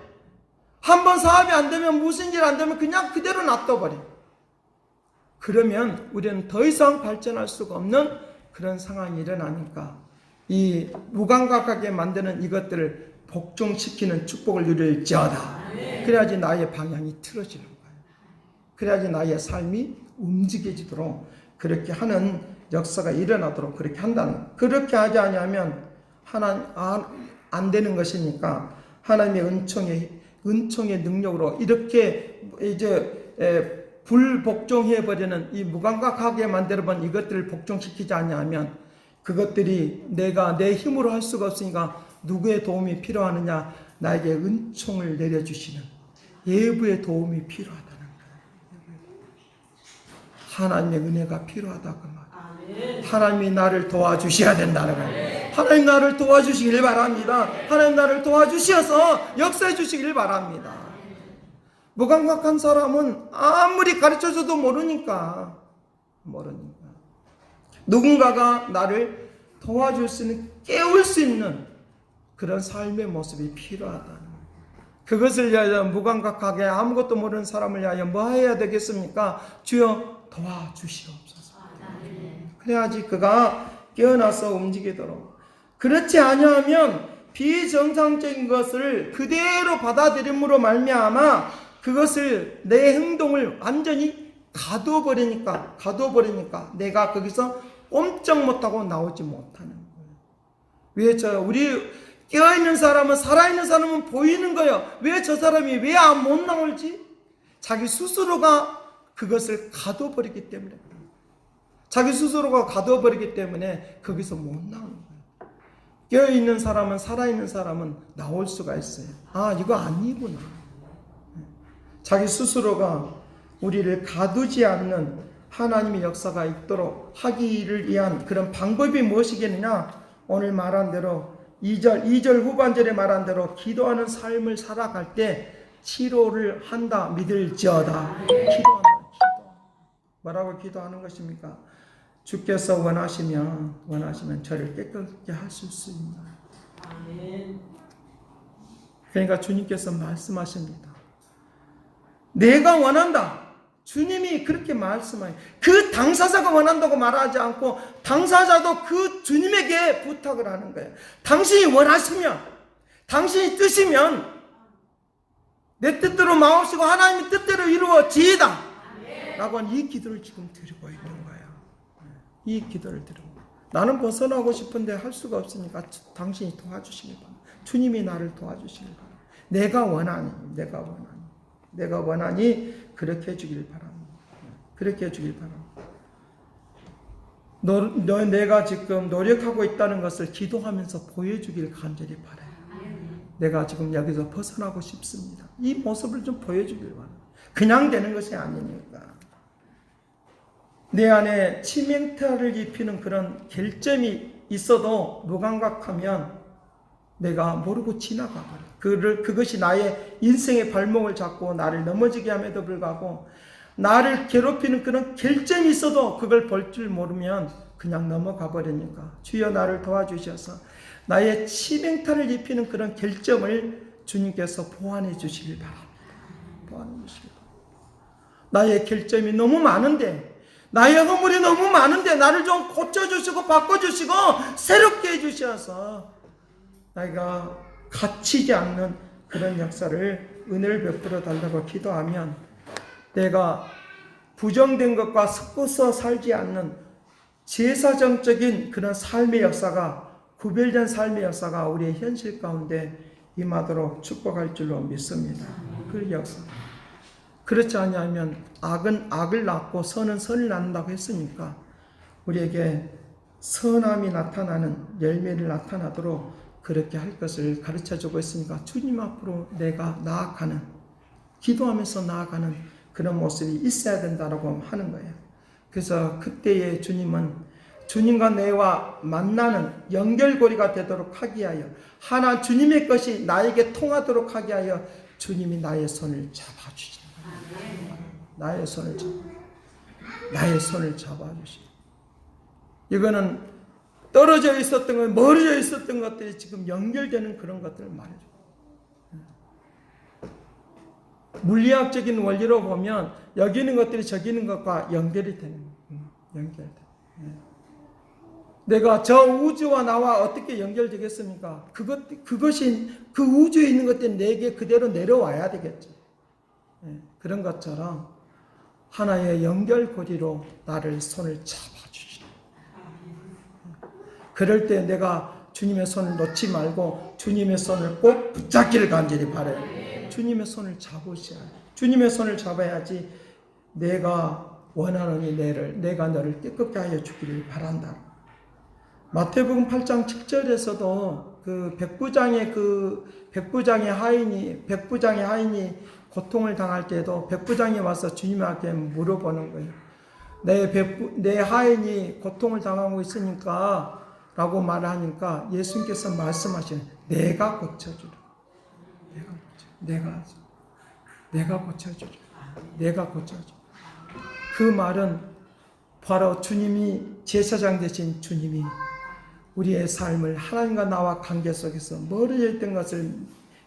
한번 사업이 안 되면, 무슨 일 안 되면 그냥 그대로 놔둬버려. 그러면 우리는 더 이상 발전할 수가 없는 그런 상황이 일어나니까 이 무감각하게 만드는 이것들을 복종시키는 축복을 누릴지어다. 그래야지 나의 방향이 틀어지는 거예요. 그래야지 나의 삶이 움직여지도록 그렇게 하는 역사가 일어나도록 그렇게 한다는, 그렇게 하지 않으면 하나님 안 되는 것이니까 하나님의 은총의 능력으로 이렇게 이제 불복종해 버리는 이 무감각하게 만들어본 이것들을 복종시키지 않으면 그것들이 내가 내 힘으로 할 수가 없으니까 누구의 도움이 필요하느냐? 나에게 은총을 내려주시는 예부의 도움이 필요하다는 거예요. 하나님의 은혜가 필요하다고 말이에요. 하나님이 나를 도와주셔야 된다는 거예요. 하나님 나를 도와주시길 바랍니다. 하나님 나를 도와주셔서 역사해 주시길 바랍니다. 무감각한 사람은 아무리 가르쳐줘도 모르니까 누군가가 나를 도와줄 수 있는, 깨울 수 있는 그런 삶의 모습이 필요하다는 거예요. 그것을 위하여 무감각하게 아무것도 모르는 사람을 위하여 뭐 해야 되겠습니까? 주여 도와주시옵소서. 그래야지 그가 깨어나서 움직이도록. 그렇지 않으면 비정상적인 것을 그대로 받아들임으로 말미암아 그것을 내 행동을 완전히 가둬버리니까 내가 거기서 꼼짝 못하고 나오지 못하는 거예요. 우리 깨어있는 사람은, 살아있는 사람은 보이는 거예요. 왜 저 사람이 왜 못 나올지? 자기 스스로가 그것을 가둬버리기 때문에, 자기 스스로가 가둬버리기 때문에 거기서 못 나오는 거예요. 깨어있는 사람은, 살아있는 사람은 나올 수가 있어요. 아, 이거 아니구나. 자기 스스로가 우리를 가두지 않는 하나님의 역사가 있도록 하기를 위한 그런 방법이 무엇이겠느냐? 오늘 말한 대로 2절 후반절에 말한 대로 기도하는 삶을 살아갈 때 치료를 한다 믿을지어다. 기도한다. 뭐라고 기도하는 것입니까? 주께서 원하시면 저를 깨끗게 하실 수 있나. 그러니까 주님께서 말씀하십니다. 내가 원한다. 주님이 그렇게 말씀해요. 그 당사자가 원한다고 말하지 않고 당사자도 그 주님에게 부탁을 하는 거예요. 당신이 원하시면, 당신이 뜻이면 내 뜻대로 마옵시고 하나님의 뜻대로 이루어지이다 라고 하는 이 기도를 지금 드리고 있는 거예요. 이 기도를 드리고, 나는 벗어나고 싶은데 할 수가 없으니까 당신이 도와주시길 바랍니다. 주님이 나를 도와주시길 바랍니다. 내가 원하니 그렇게 해주길 바랍니다. 그렇게 해주길 바랍니다. 내가 지금 노력하고 있다는 것을 기도하면서 보여주길 간절히 바라요. 내가 지금 여기서 벗어나고 싶습니다. 이 모습을 좀 보여주길 바랍니다. 그냥 되는 것이 아니니까. 내 안에 치명타를 입히는 그런 결점이 있어도 무감각하면 내가 모르고 지나가 버려요. 그것이 나의 인생의 발목을 잡고 나를 넘어지게 함에도 불구하고 나를 괴롭히는 그런 결점이 있어도 그걸 볼 줄 모르면 그냥 넘어가 버리니까 주여 나를 도와주셔서 나의 치명타를 입히는 그런 결점을 주님께서 보완해 주시길 바랍니다. 보완해 주시길 바랍니다. 나의 결점이 너무 많은데, 나의 허물이 너무 많은데 나를 좀 고쳐주시고 바꿔주시고 새롭게 해주셔서 내가 갇히지 않는 그런 역사를, 은혜를 베풀어 달라고 기도하면 내가 부정된 것과 섞어서 살지 않는 제사정적인 그런 삶의 역사가, 구별된 삶의 역사가 우리의 현실 가운데 임하도록 축복할 줄로 믿습니다. 그 역사. 그렇지 않으면 악은 악을 낳고 선은 선을 낳는다고 했으니까 우리에게 선함이 나타나는 열매를 나타나도록 그렇게 할 것을 가르쳐주고 있으니까 주님 앞으로 내가 나아가는, 기도하면서 나아가는 그런 모습이 있어야 된다고 하는 거예요. 그래서 그때의 주님은 주님과 내와 만나는 연결고리가 되도록 하기 위하여, 하나 주님의 것이 나에게 통하도록 하기 위하여 주님이 나의 손을 잡아주시는 거예요. 나의 손을 잡아주시고, 이거는 떨어져 있었던 것, 멀어져 있었던 것들이 지금 연결되는 그런 것들을 말해줘요. 물리학적인 원리로 보면 여기 있는 것들이 저기 있는 것과 연결이 되는 거예요. 연결돼. 내가 저 우주와 나와 어떻게 연결되겠습니까? 그것이, 그 우주에 있는 것들이 내게 그대로 내려와야 되겠죠. 그런 것처럼 하나의 연결고리로 나를 손을 잡아주시라. 그럴 때 내가 주님의 손을 놓지 말고 주님의 손을 꼭 붙잡기를 간절히 바라요. 주님의 손을 잡으셔야 해요. 주님의 손을 잡아야지 내가 원하는 이 내가 너를 깨끗게 하여 주기를 바란다. 마태복음 8장 7절에서도 그 백부장의 하인이 고통을 당할 때도 백부장이 와서 주님께 물어보는 거예요. 내 하인이 고통을 당하고 있으니까 라고 말하니까 예수님께서 말씀하시는 내가 고쳐주라. 내가 고쳐주라. 내가 고쳐주라. 그 말은 바로 주님이 제사장 되신 주님이 우리의 삶을 하나님과 나와 관계 속에서 멀어져 있던 것을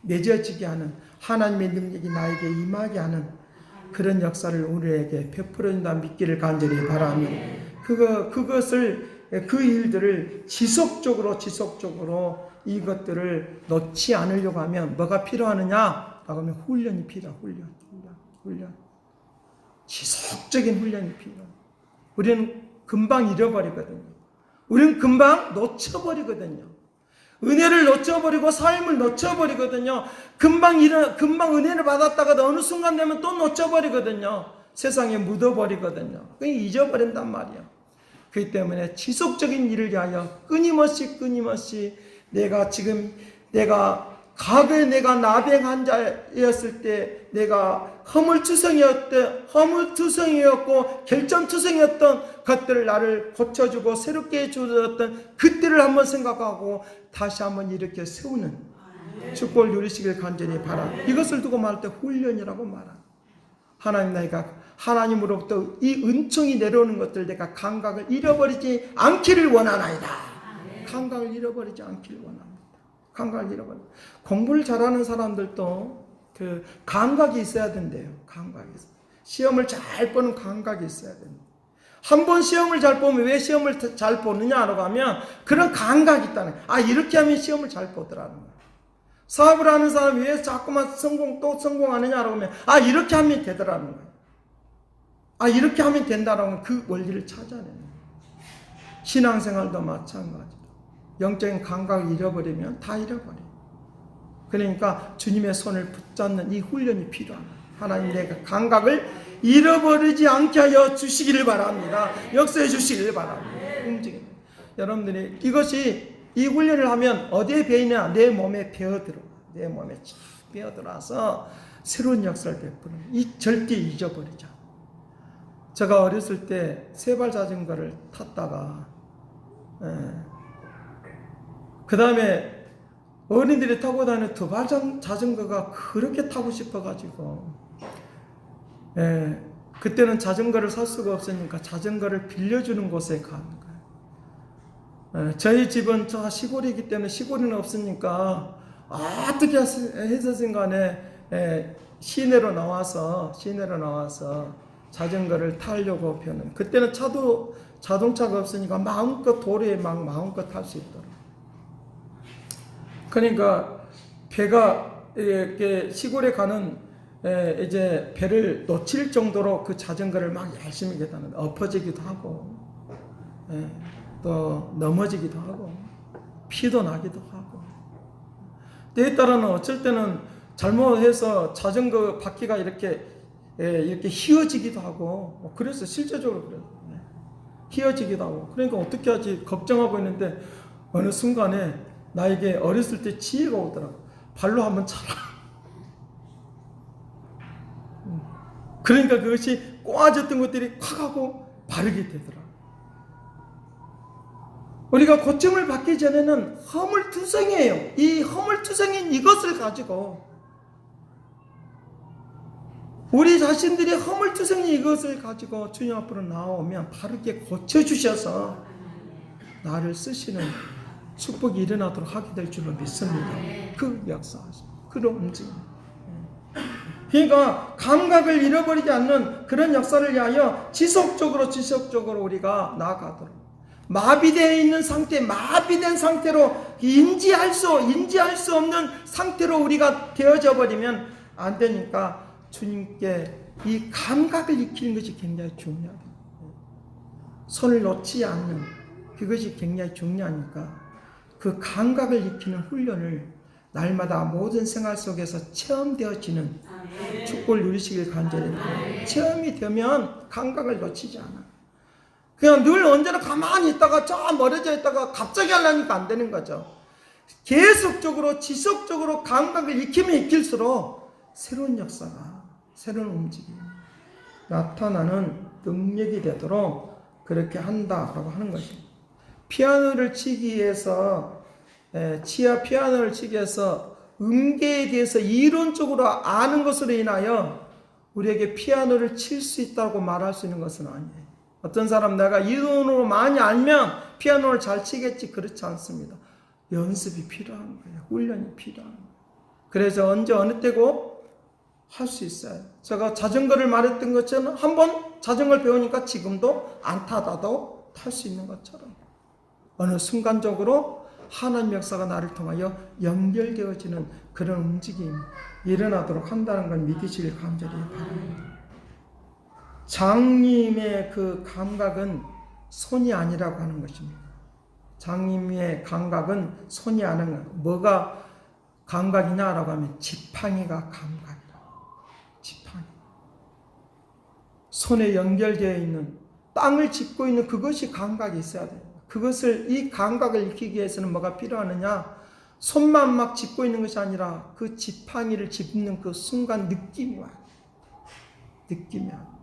맺어지게 하는 하나님의 능력이 나에게 임하게 하는 그런 역사를 우리에게 베풀어준다 믿기를 간절히 바라며 그 일들을 지속적으로 이것들을 놓지 않으려고 하면 뭐가 필요하느냐? 라고 하면 훈련이 필요해. 훈련. 지속적인 훈련이 필요해. 우리는 금방 잃어버리거든요. 우리는 금방 놓쳐버리거든요. 은혜를 놓쳐버리고 삶을 놓쳐버리거든요. 금방 은혜를 받았다가도 어느 순간 되면 또 놓쳐버리거든요. 세상에 묻어버리거든요. 그냥 잊어버린단 말이야. 그렇기 때문에 지속적인 일을 위하여 끊임없이 과거에 내가 나병 환자였을 때 내가 허물투성이었고 결점투성이었던 것들을 나를 고쳐주고 새롭게 해주었던 그때를 한번 생각하고 다시 한번 이렇게 세우는 축복을 누리시길 간절히 바랍니다. 이것을 두고 말할 때 훈련이라고 말합니다. 하나님으로부터 이 은총이 내려오는 것들 내가 감각을 잃어버리지 않기를 원하나이다. 감각을 잃어버리지 않기를 원합니다. 공부를 잘하는 사람들도 그 감각이 있어야 된대요. 감각이 있어요. 시험을 잘 보는 감각이 있어야 됩니다. 한 번 시험을 잘 보면 왜 시험을 잘 보느냐라고 하면 그런 감각이 있다는 거예요. 이렇게 하면 시험을 잘 보더라는 거예요. 사업을 하는 사람이 왜 자꾸만 성공하느냐라고 하면 이렇게 하면 되더라는 거예요. 이렇게 하면 된다라고 하면 그 원리를 찾아내는 거예요. 신앙생활도 마찬가지로 영적인 감각을 잃어버리면 다 잃어버려요. 그러니까 주님의 손을 붙잡는 이 훈련이 필요합니다. 하나님 내가 감각을 잃어버리지 않게 하여 주시기를 바랍니다. 역사해 주시기를 바랍니다. 움직입니다. 여러분들이 이 훈련을 하면 어디에 배이냐? 내 몸에 배어들어. 내 몸에 배어들어서 새로운 역사를 베푸는 절대 잊어버리자. 제가 어렸을 때 세발 자전거를 탔다가 그 다음에 어린들이 타고 다니는 두발 자전거가 그렇게 타고 싶어가지고 그때는 자전거를 살 수가 없으니까 자전거를 빌려주는 곳에 가는 거예요. 저희 집은 시골이기 때문에 시골은 없으니까 어떻게 해서든 간에 시내로 나와서 자전거를 타려고 펴는 그때는 자동차가 없으니까 마음껏 도로에 마음껏 탈 수 있도록 그러니까 배가 이렇게 시골에 가는 이제 배를 놓칠 정도로 그 자전거를 막 열심히 타는 엎어지기도 하고 또 넘어지기도 하고 피도 나기도 하고 때에 따라는 어쩔 때는 잘못해서 자전거 바퀴가 이렇게 휘어지기도 하고 그래서 실제적으로 그래요. 휘어지기도 하고 그러니까 어떻게 하지 걱정하고 있는데 어느 순간에 나에게 어렸을 때 지혜가 오더라고. 발로 한번 차라. 그러니까 그것이 꼬아졌던 것들이 콱 하고 바르게 되더라. 우리가 고침을 받기 전에는 허물투성이에요. 이 허물투성인 이것을 가지고 우리 자신들이 허물투성인 이것을 가지고 주님 앞으로 나오면 바르게 고쳐주셔서 나를 쓰시는 축복이 일어나도록 하게 될 줄로 믿습니다. 그 역사하십니다. 그런 움직임. 그러니까 감각을 잃어버리지 않는 그런 역사를 위하여 지속적으로 우리가 나아가도록 마비되어 있는 상태, 마비된 상태로 인지할 수 없는 상태로 우리가 되어져 버리면 안 되니까 주님께 이 감각을 익히는 것이 굉장히 중요하다. 손을 놓지 않는 그것이 굉장히 중요하니까 그 감각을 익히는 훈련을 날마다 모든 생활 속에서 체험되어지는 축복을 누리시길 간절히 바랍니다. 체험이 되면 감각을 놓치지 않아. 그냥 늘 언제나 가만히 있다가 저 멀어져 있다가 갑자기 하려니까 안 되는 거죠. 계속적으로 지속적으로 감각을 익히면 익힐수록 새로운 역사가, 새로운 움직임이 나타나는 능력이 되도록 그렇게 한다라고 하는 것입니다. 피아노를 치기 위해서 치아 피아노를 치기 위해서 음계에 대해서 이론적으로 아는 것으로 인하여 우리에게 피아노를 칠 수 있다고 말할 수 있는 것은 아니에요. 어떤 사람 내가 이론으로 많이 알면 피아노를 잘 치겠지, 그렇지 않습니다. 연습이 필요한 거예요. 훈련이 필요한 거예요. 그래서 언제 어느 때고 할 수 있어요. 제가 자전거를 말했던 것처럼 한번 자전거를 배우니까 지금도 안 타다도 탈 수 있는 것처럼 어느 순간적으로 하나님 역사가 나를 통하여 연결되어지는 그런 움직임이 일어나도록 한다는 걸 믿으시길 간절히 바랍니다. 장님의 그 감각은 손이 아니라고 하는 것입니다. 장님의 감각은 손이 아닌 것. 뭐가 감각이냐라고 하면 지팡이가 감각이다. 지팡이. 손에 연결되어 있는 땅을 짚고 있는 그것이 감각이 있어야 돼요. 그것을 이 감각을 익히기 위해서는 뭐가 필요하느냐? 손만 막 짚고 있는 것이 아니라 그 지팡이를 짚는 그 순간 느낌이 와요. 느낌이 와요.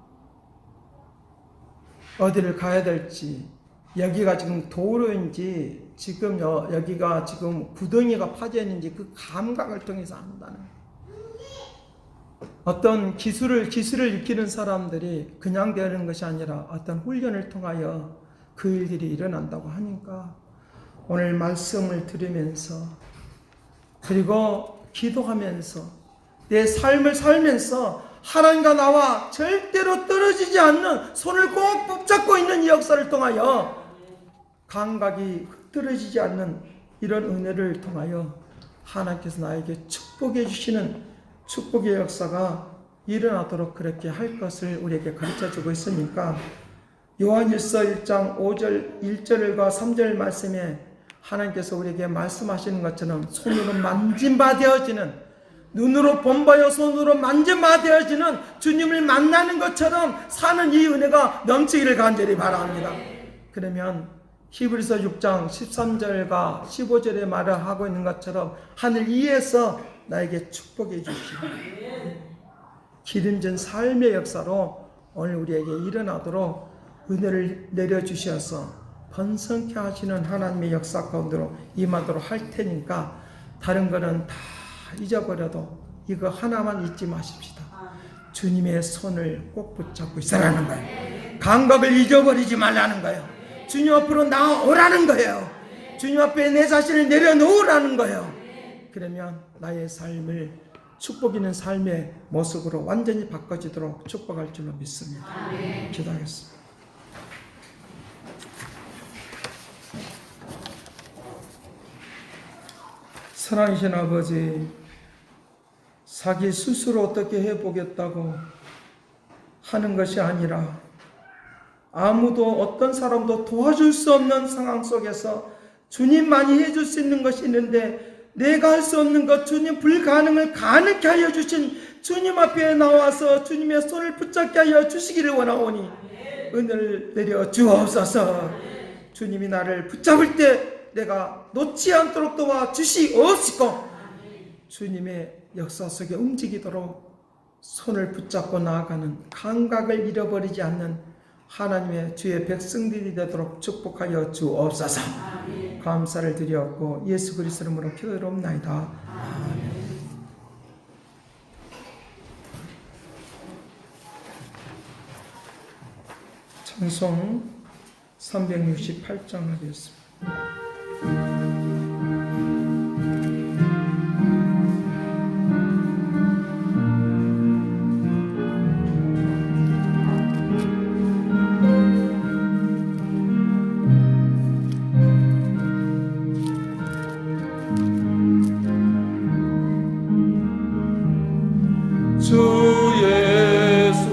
어디를 가야 될지, 여기가 지금 도로인지, 지금 여기가 지금 구덩이가 파져 있는지 그 감각을 통해서 안다는 거예요. 어떤 기술을 익히는 사람들이 그냥 되는 것이 아니라 어떤 훈련을 통하여 그 일들이 일어난다고 하니까 오늘 말씀을 들으면서 그리고 기도하면서 내 삶을 살면서 하나님과 나와 절대로 떨어지지 않는 손을 꼭 붙잡고 있는 이 역사를 통하여 감각이 흐트러지지 않는 이런 은혜를 통하여 하나님께서 나에게 축복해 주시는 축복의 역사가 일어나도록 그렇게 할 것을 우리에게 가르쳐주고 있으니까 요한일서 1장 5절 1절과 3절 말씀에 하나님께서 우리에게 말씀하시는 것처럼 손으로 만진바 되어지는, 눈으로 본바여 손으로 만진바 되어지는 주님을 만나는 것처럼 사는 이 은혜가 넘치기를 간절히 바랍니다. 그러면 히브리서 6장 13절과 15절에 말을 하고 있는 것처럼 하늘 위에서 나에게 축복해 주시고 기름진 삶의 역사로 오늘 우리에게 일어나도록 은혜를 내려주셔서 번성케 하시는 하나님의 역사 가운데로 임하도록 할 테니까 다른 거는 다 잊어버려도 이거 하나만 잊지 마십시다. 주님의 손을 꼭 붙잡고 있으라는 거예요. 감각을 잊어버리지 말라는 거예요. 주님 앞으로 나오라는 거예요. 주님 앞에 내 자신을 내려놓으라는 거예요. 그러면 나의 삶을 축복 있는 삶의 모습으로 완전히 바꿔지도록 축복할 줄로 믿습니다. 기도하겠습니다. 사랑하신 아버지, 자기 스스로 어떻게 해보겠다고 하는 것이 아니라 아무도 어떤 사람도 도와줄 수 없는 상황 속에서 주님만이 해줄 수 있는 것이 있는데 내가 할 수 없는 것, 주님 불가능을 가능케 하여 주신 주님 앞에 나와서 주님의 손을 붙잡게 하여 주시기를 원하오니 은혜를 내려 주옵소서. 주님이 나를 붙잡을 때 내가 놓지 않도록 도와 주시옵시고 주님의 역사 속에 움직이도록 손을 붙잡고 나아가는 감각을 잃어버리지 않는 하나님의 주의 백성들이 되도록 축복하여 주옵소서. 감사를 드렸고 예수 그리스도 이름으로 기도드리옵나이다. 아멘. 찬송 368장 하겠습니다. 주 예수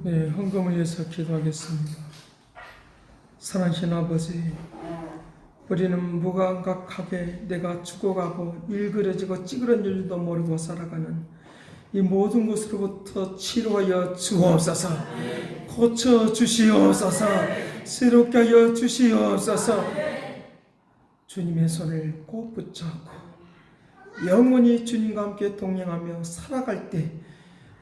네, 헌금을 위해서 기도하겠습니다. 사랑하신 아버지, 우리는 무감각하게 내가 죽어가고 일그러지고 찌그러진 줄도 모르고 살아가는 이 모든 것으로부터 치료하여 주옵소서. 고쳐 주시옵소서. 새롭게 하여 주시옵소서. 주님의 손을 꼭 붙잡고 영원히 주님과 함께 동행하며 살아갈 때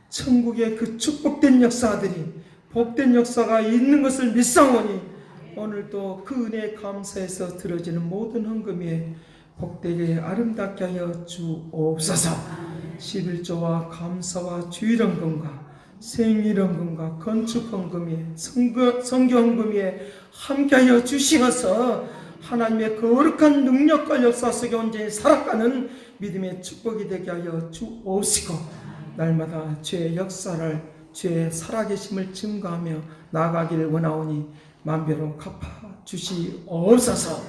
천국의 그 축복된 역사들이, 복된 역사가 있는 것을 믿사오니 오늘도 그 은혜에 감사해서 들어지는 모든 헌금에 복되게 아름답게 하여 주옵소서. 11조와 감사와 주일헌금과 생일헌금과 건축헌금에 성교헌금에 함께하여 주시어서 하나님의 거룩한 능력과 역사 속에 온전히 살아가는 믿음의 축복이 되게 하여 주옵시고, 날마다 죄의 역사를, 죄의 살아계심을 증거하며 나아가기를 원하오니 만배로 갚아 주시옵소서.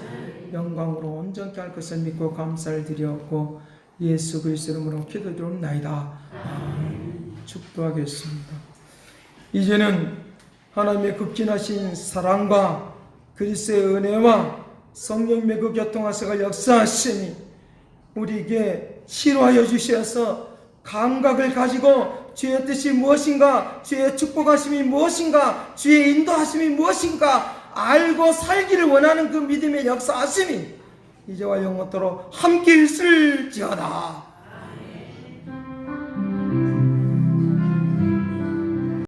영광으로 온전케 할 것을 믿고 감사를 드렸고 예수 그리스도 이름으로 기도드리옵나이다. 축도하겠습니다. 이제는 하나님의 극진하신 사랑과 그리스도의 은혜와 성령님의 그 교통하사가 역사하시니 우리에게 치료하여 주셔서 감각을 가지고 주의 뜻이 무엇인가, 주의 축복하심이 무엇인가, 주의 인도하심이 무엇인가 알고 살기를 원하는 그 믿음의 역사하심이 이제와 영원토록 함께 있을지어다.